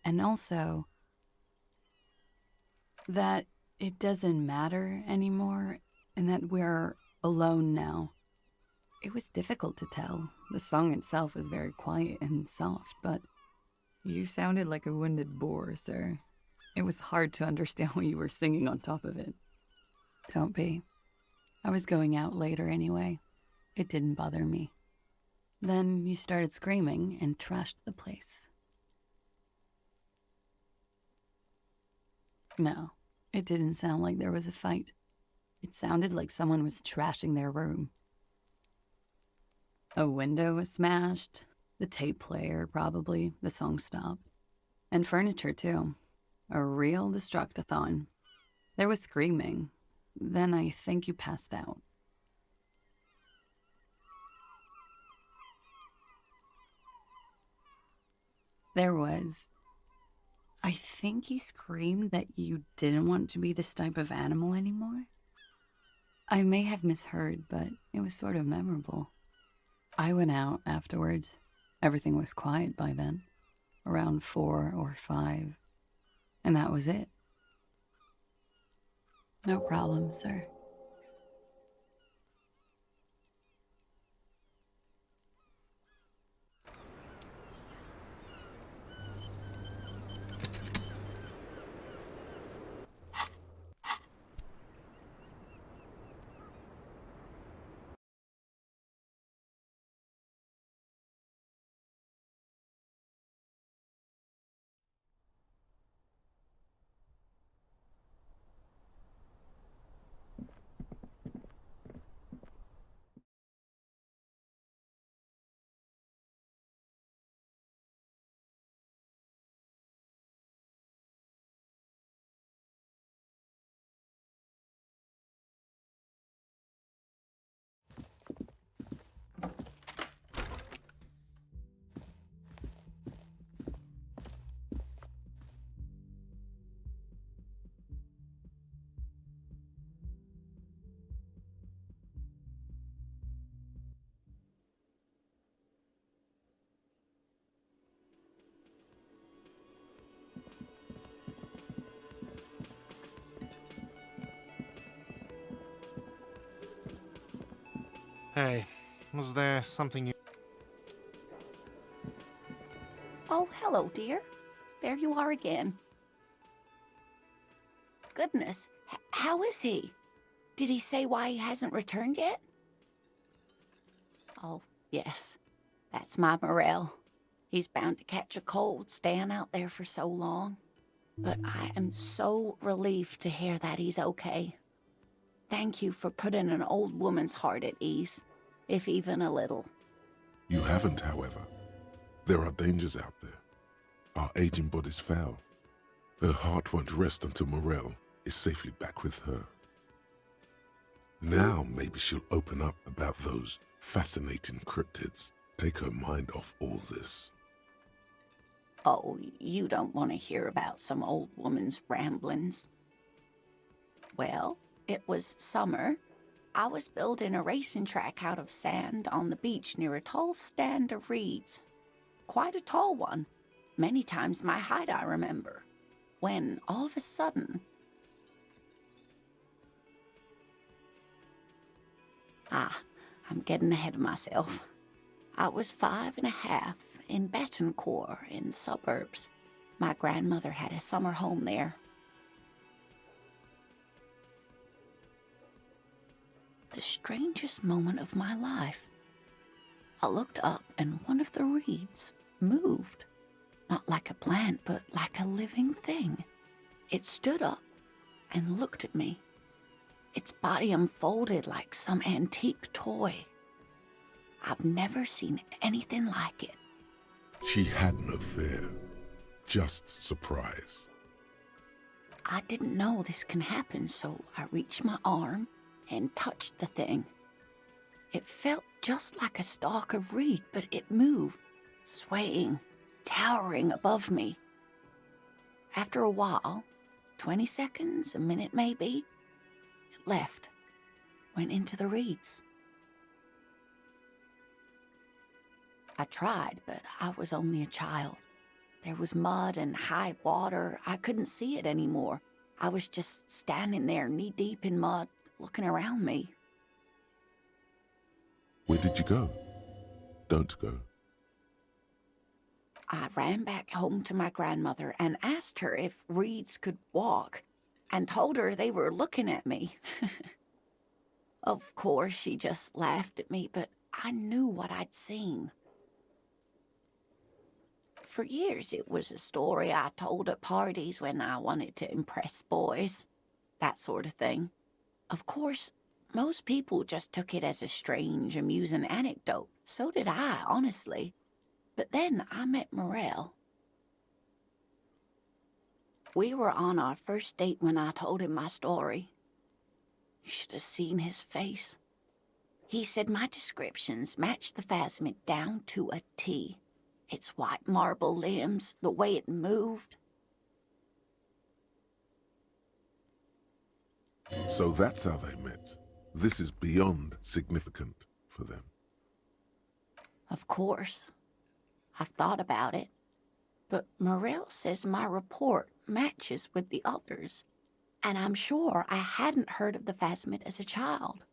And also that it doesn't matter anymore and that we're alone now. It was difficult to tell. The song itself was very quiet and soft, but you sounded like a wounded boar, sir. It was hard to understand what you were singing on top of it. Don't be. I was going out later anyway. It didn't bother me. Then you started screaming and trashed the place. No, it didn't sound like there was a fight. It sounded like someone was trashing their room. A window was smashed, the tape player probably, the song stopped. And furniture too. A real destructathon. There was screaming. Then I think you passed out. There was. I think you screamed that you didn't want to be this type of animal anymore. I may have misheard, but it was sort of memorable. I went out afterwards. Everything was quiet by then, around 4 or 5. And that was it. No problem, sir. Hey, was there something you... Oh, hello, dear. There you are again. Goodness, how is he? Did he say why he hasn't returned yet? Oh, yes. That's my Morel. He's bound to catch a cold staying out there for so long. But I am so relieved to hear that he's okay. Thank you for putting an old woman's heart at ease, if even a little. You haven't, however. There are dangers out there. Our aging body's foul. Her heart won't rest until Morel is safely back with her. Now maybe she'll open up about those fascinating cryptids. Take her mind off all this. Oh, you don't want to hear about some old woman's ramblings. Well, it was summer. I was building a racing track out of sand on the beach near a tall stand of reeds. Quite a tall one. Many times my height, I remember. When, all of a sudden... I'm getting ahead of myself. I was 5.5 in Betancourt in the suburbs. My grandmother had a summer home there. The strangest moment of my life. I looked up and one of the reeds moved. Not like a plant, but like a living thing. It stood up and looked at me. Its body unfolded like some antique toy. I've never seen anything like it. She had no fear, just surprise. I didn't know this can happen, so I reached my arm and touched the thing. It felt just like a stalk of reed, but it moved, swaying, towering above me. After a while, 20 seconds, a minute maybe, it left, went into the reeds. I tried, but I was only a child. There was mud and high water. I couldn't see it anymore. I was just standing there knee-deep in mud, looking around me. Where did you go? Don't go. I ran back home to my grandmother and asked her if reeds could walk, and told her they were looking at me. Of course, she just laughed at me, but I knew what I'd seen. For years, it was a story I told at parties when I wanted to impress boys, that sort of thing. Of course, most people just took it as a strange, amusing anecdote. So did I, honestly. But then I met Morel. We were on our first date when I told him my story. You should have seen his face. He said my descriptions matched the phasmid down to a T. Its white marble limbs, the way it moved. So that's how they met. This is beyond significant for them. Of course. I've thought about it. But Morel says my report matches with the others. And I'm sure I hadn't heard of the phasmid as a child.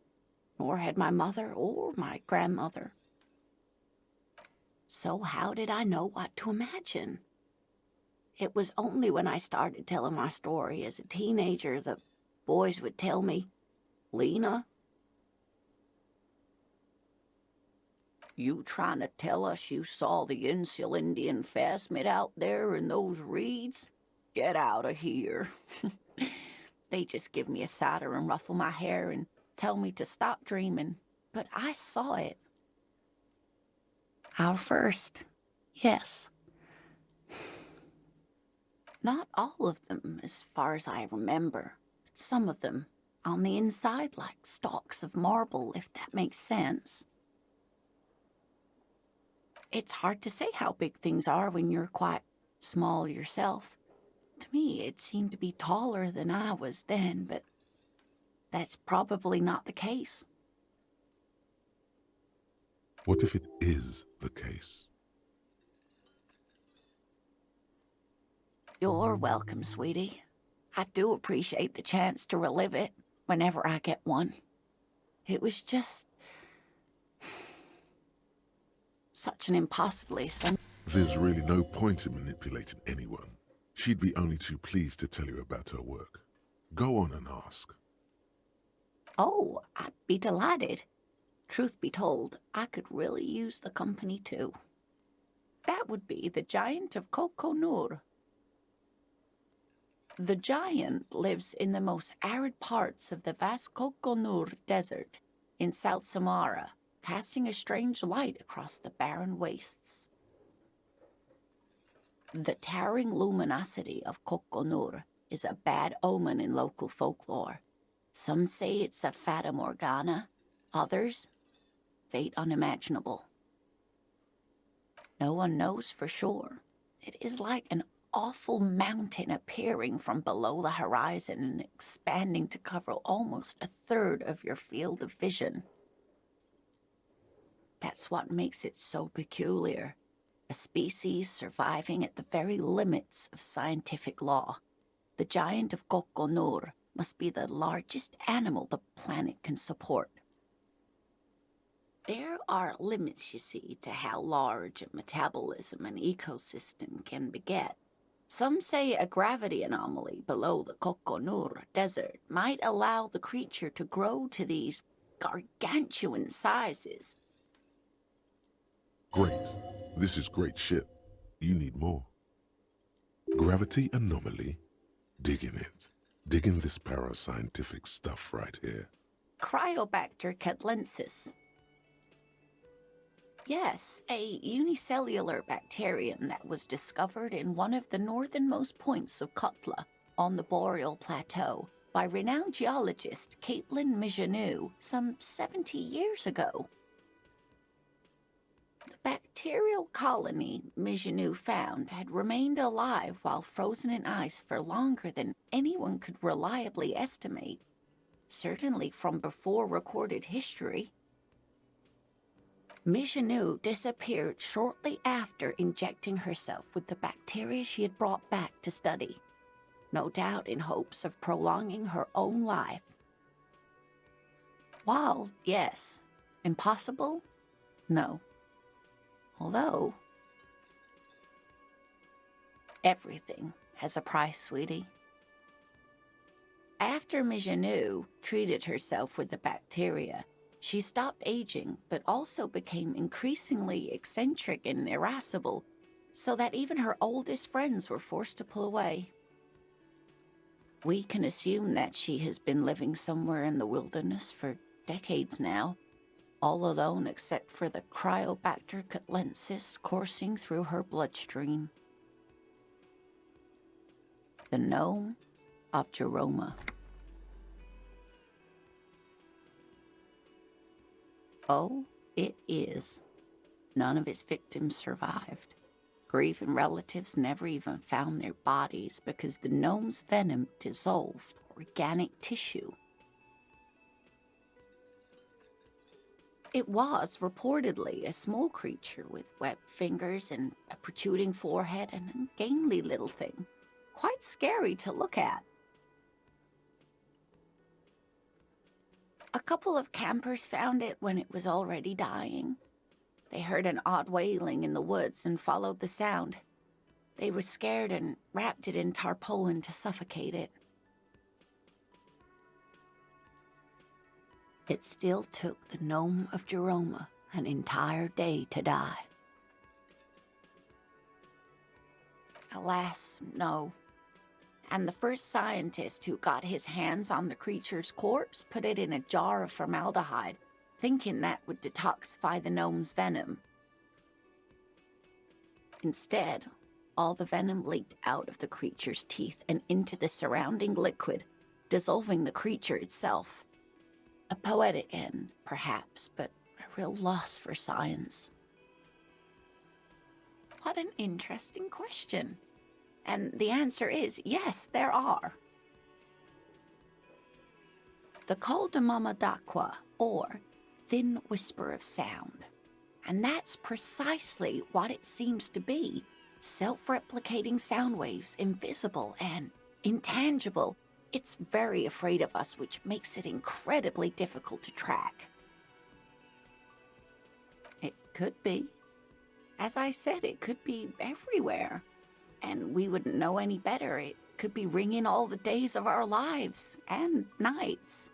Nor had my mother or my grandmother. So how did I know what to imagine? It was only when I started telling my story as a teenager that boys would tell me, Lena, you trying to tell us you saw the Insulindian phasmid out there in those reeds? Get out of here. They just give me a cider and ruffle my hair and tell me to stop dreaming. But I saw it. Our first, yes. Not all of them, as far as I remember. Some of them on the inside like stalks of marble, if that makes sense. It's hard to say how big things are when you're quite small yourself. To me, it seemed to be taller than I was then, but that's probably not the case. What if it is the case? You're welcome, sweetie. I do appreciate the chance to relive it whenever I get one. It was just such an impossibly There's really no point in manipulating anyone. She'd be only too pleased to tell you about her work. Go on and ask. Oh, I'd be delighted. Truth be told, I could really use the company too. That would be the Giant of Kokonur. The giant lives in the most arid parts of the vast Kokonur Desert in South Samara, casting a strange light across the barren wastes. The towering luminosity of Kokonur is a bad omen in local folklore. Some say it's a fata morgana, others, fate unimaginable. No one knows for sure. It is like an awful mountain appearing from below the horizon and expanding to cover almost a third of your field of vision. That's what makes it so peculiar. A species surviving at the very limits of scientific law. The Giant of Kokonur must be the largest animal the planet can support. There are limits, you see, to how large a metabolism an ecosystem can beget. Some say a gravity anomaly below the Kokonur Desert might allow the creature to grow to these gargantuan sizes. Great. This is great shit. You need more. Gravity anomaly? Dig in it. Dig in this parascientific stuff right here. Cryobacter catlensis. Yes, a unicellular bacterium that was discovered in one of the northernmost points of Kotla on the Boreal Plateau by renowned geologist Caitlin Mijanou some 70 years ago. The bacterial colony Mijanou found had remained alive while frozen in ice for longer than anyone could reliably estimate, certainly from before recorded history. Mijanou disappeared shortly after injecting herself with the bacteria she had brought back to study, no doubt in hopes of prolonging her own life. While, yes, impossible, no. Although, everything has a price, sweetie. After Mijanou treated herself with the bacteria, she stopped aging, but also became increasingly eccentric and irascible, so that even her oldest friends were forced to pull away. We can assume that she has been living somewhere in the wilderness for decades now, all alone except for the Cryobacter catlensis coursing through her bloodstream. The gnome of Jeroma. Oh, it is. None of its victims survived. Grieving relatives never even found their bodies because the gnome's venom dissolved organic tissue. It was reportedly a small creature with webbed fingers and a protruding forehead and a gangly little thing. Quite scary to look at. A couple of campers found it when it was already dying. They heard an odd wailing in the woods and followed the sound. They were scared and wrapped it in tarpaulin to suffocate it. It still took the gnome of Jeroma an entire day to die. Alas, no. And the first scientist who got his hands on the creature's corpse put it in a jar of formaldehyde, thinking that would detoxify the gnome's venom. Instead, all the venom leaked out of the creature's teeth and into the surrounding liquid, dissolving the creature itself. A poetic end, perhaps, but a real loss for science. What an interesting question. And the answer is yes, there are. The Col de Mama d'Aqua, or thin whisper of sound. And that's precisely what it seems to be. Self-replicating sound waves, invisible and intangible. It's very afraid of us, which makes it incredibly difficult to track. It could be. As I said, it could be everywhere. And we wouldn't know any better. It could be ringing all the days of our lives and nights.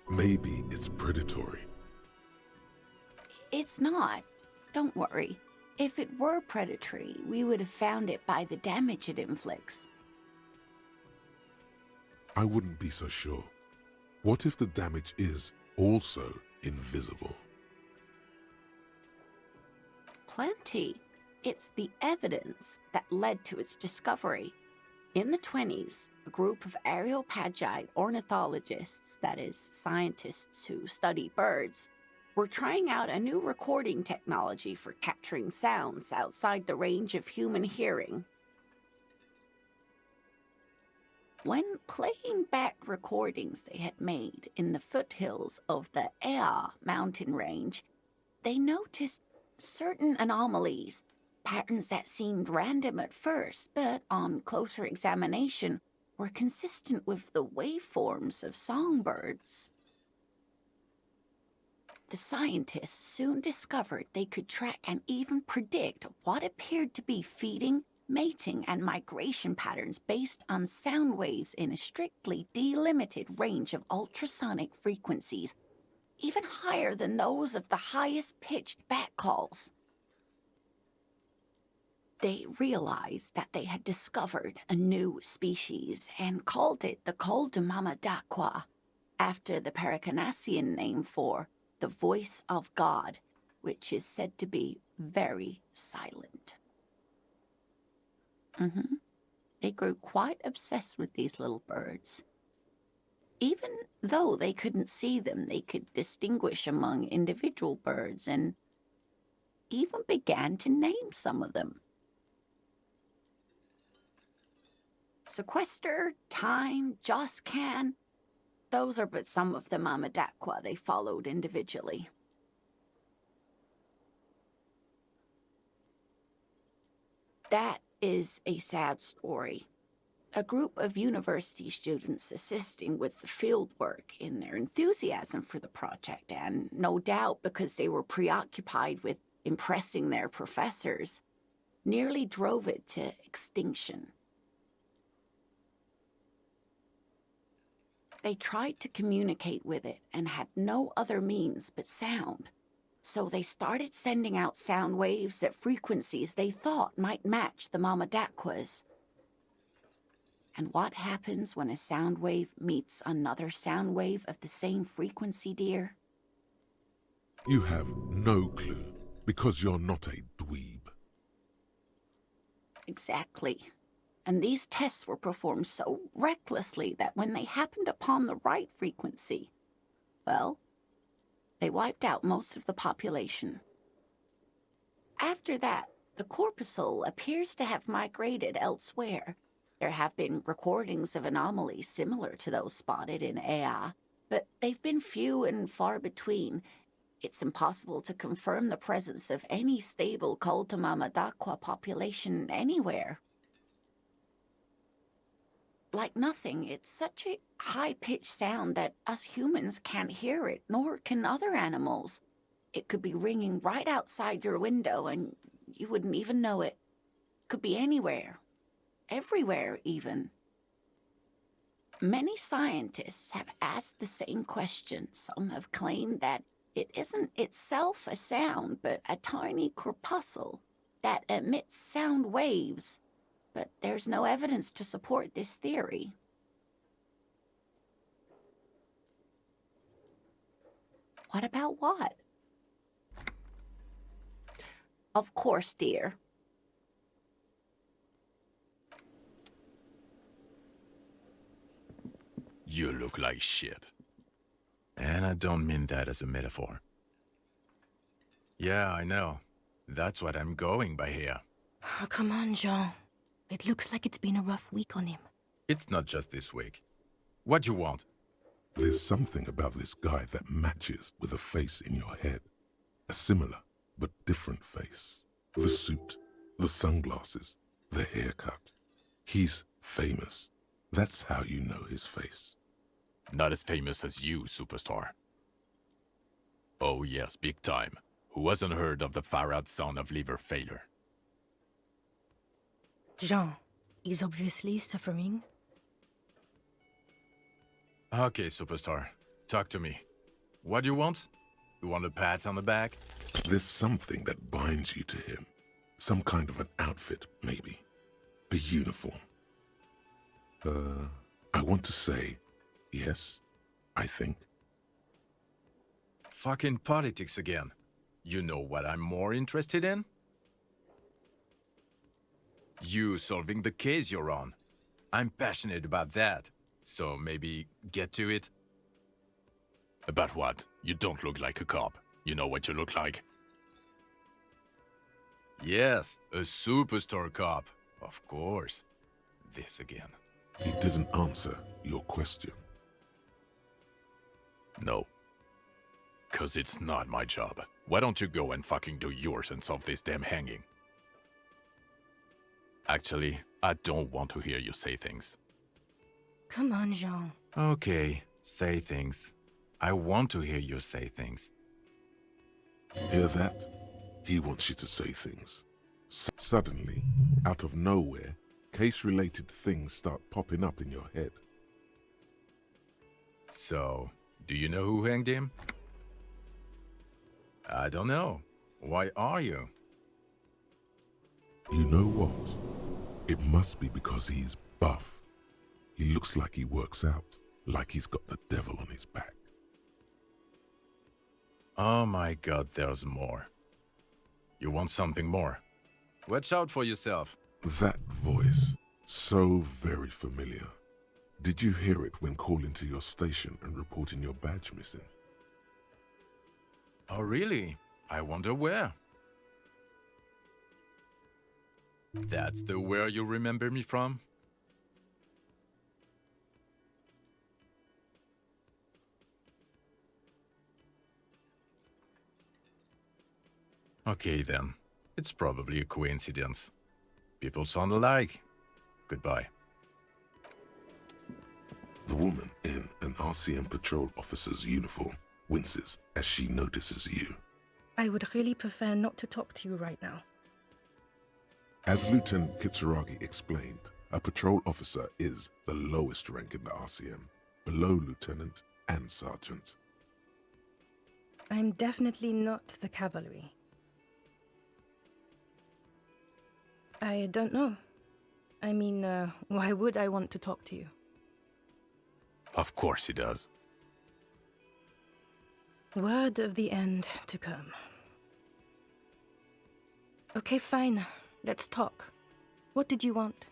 Maybe it's predatory. It's not. Don't worry. If it were predatory, we would have found it by the damage it inflicts. I wouldn't be so sure. What if the damage is also invisible? Plenty. It's the evidence that led to its discovery. In the 1920s, a group of Areopagite ornithologists, that is, scientists who study birds, were trying out a new recording technology for capturing sounds outside the range of human hearing. When playing back recordings they had made in the foothills of the Ea mountain range, they noticed certain anomalies, patterns that seemed random at first, but on closer examination were consistent with the waveforms of songbirds. The scientists soon discovered they could track and even predict what appeared to be feeding, mating, and migration patterns based on sound waves in a strictly delimited range of ultrasonic frequencies, even higher than those of the highest-pitched bat calls. They realized that they had discovered a new species and called it the Col de Mama d'Aqua, after the Paracanassian name for the the voice of God, which is said to be very silent. They grew quite obsessed with these little birds. Even though they couldn't see them, they could distinguish among individual birds and even began to name some of them. Sequester, Time, Joscan, those are but some of the Mamadakwa they followed individually. That is a sad story. A group of university students assisting with the field work in their enthusiasm for the project, and no doubt because they were preoccupied with impressing their professors, nearly drove it to extinction. They tried to communicate with it and had no other means but sound. So they started sending out sound waves at frequencies they thought might match the Mamadakwas. And what happens when a sound wave meets another sound wave of the same frequency, dear? You have no clue, because you're not a dweeb. Exactly. And these tests were performed so recklessly that when they happened upon the right frequency, well, they wiped out most of the population. After that, the corpuscle appears to have migrated elsewhere. There have been recordings of anomalies similar to those spotted in Ea, but they've been few and far between. It's impossible to confirm the presence of any stable Kulta Mamadakwa population anywhere. Like nothing, it's such a high-pitched sound that us humans can't hear it, nor can other animals. It could be ringing right outside your window and you wouldn't even know it. Could be anywhere. Everywhere, even. Many scientists have asked the same question. Some have claimed that it isn't itself a sound, but a tiny corpuscle that emits sound waves. But there's no evidence to support this theory. What about what? Of course, dear. You look like shit. And I don't mean that as a metaphor. Yeah, I know. That's what I'm going by here. Oh, come on, Jean. It looks like it's been a rough week on him. It's not just this week. What do you want? There's something about this guy that matches with a face in your head. A similar but different face. The suit, the sunglasses, the haircut. He's famous. That's how you know his face. Not as famous as you, superstar. Oh yes, big time. Who hasn't heard of the Farad son of liver failure? Jean, he's obviously suffering. Okay, superstar. Talk to me. What do you want? You want a pat on the back? There's something that binds you to him. Some kind of an outfit, maybe. A uniform. I want to say, yes, I think. Fucking politics again. You know what I'm more interested in? You solving the case you're on. I'm passionate about that. So maybe get to it. About what? You don't look like a cop. You know what you look like? Yes, a superstar cop. Of course. This again. He didn't answer your question. No. 'Cause it's not my job. Why don't you go and fucking do yours and solve this damn hanging? Actually, I don't want to hear you say things. Come on, Jean. Okay, say things. I want to hear you say things. Hear that? He wants you to say things. Suddenly, out of nowhere, case-related things start popping up in your head. So, do you know who hanged him? I don't know. Why are you? You know what? It must be because he's buff. He looks like he works out, like he's got the devil on his back. Oh my god, there's more. You want something more? Watch out for yourself. That voice, so very familiar. Did you hear it when calling to your station and reporting your badge missing? Oh really? I wonder where. That's the where you remember me from? Okay then. It's probably a coincidence. People sound alike. Goodbye. The woman in an RCM patrol officer's uniform winces as she notices you. I would really prefer not to talk to you right now. As Lieutenant Kitsuragi explained, a patrol officer is the lowest rank in the RCM, below lieutenant and sergeant. I'm definitely not the cavalry. I don't know. I mean, why would I want to talk to you? Of course he does. Word of the end to come. Okay, fine. Let's talk. What did you want?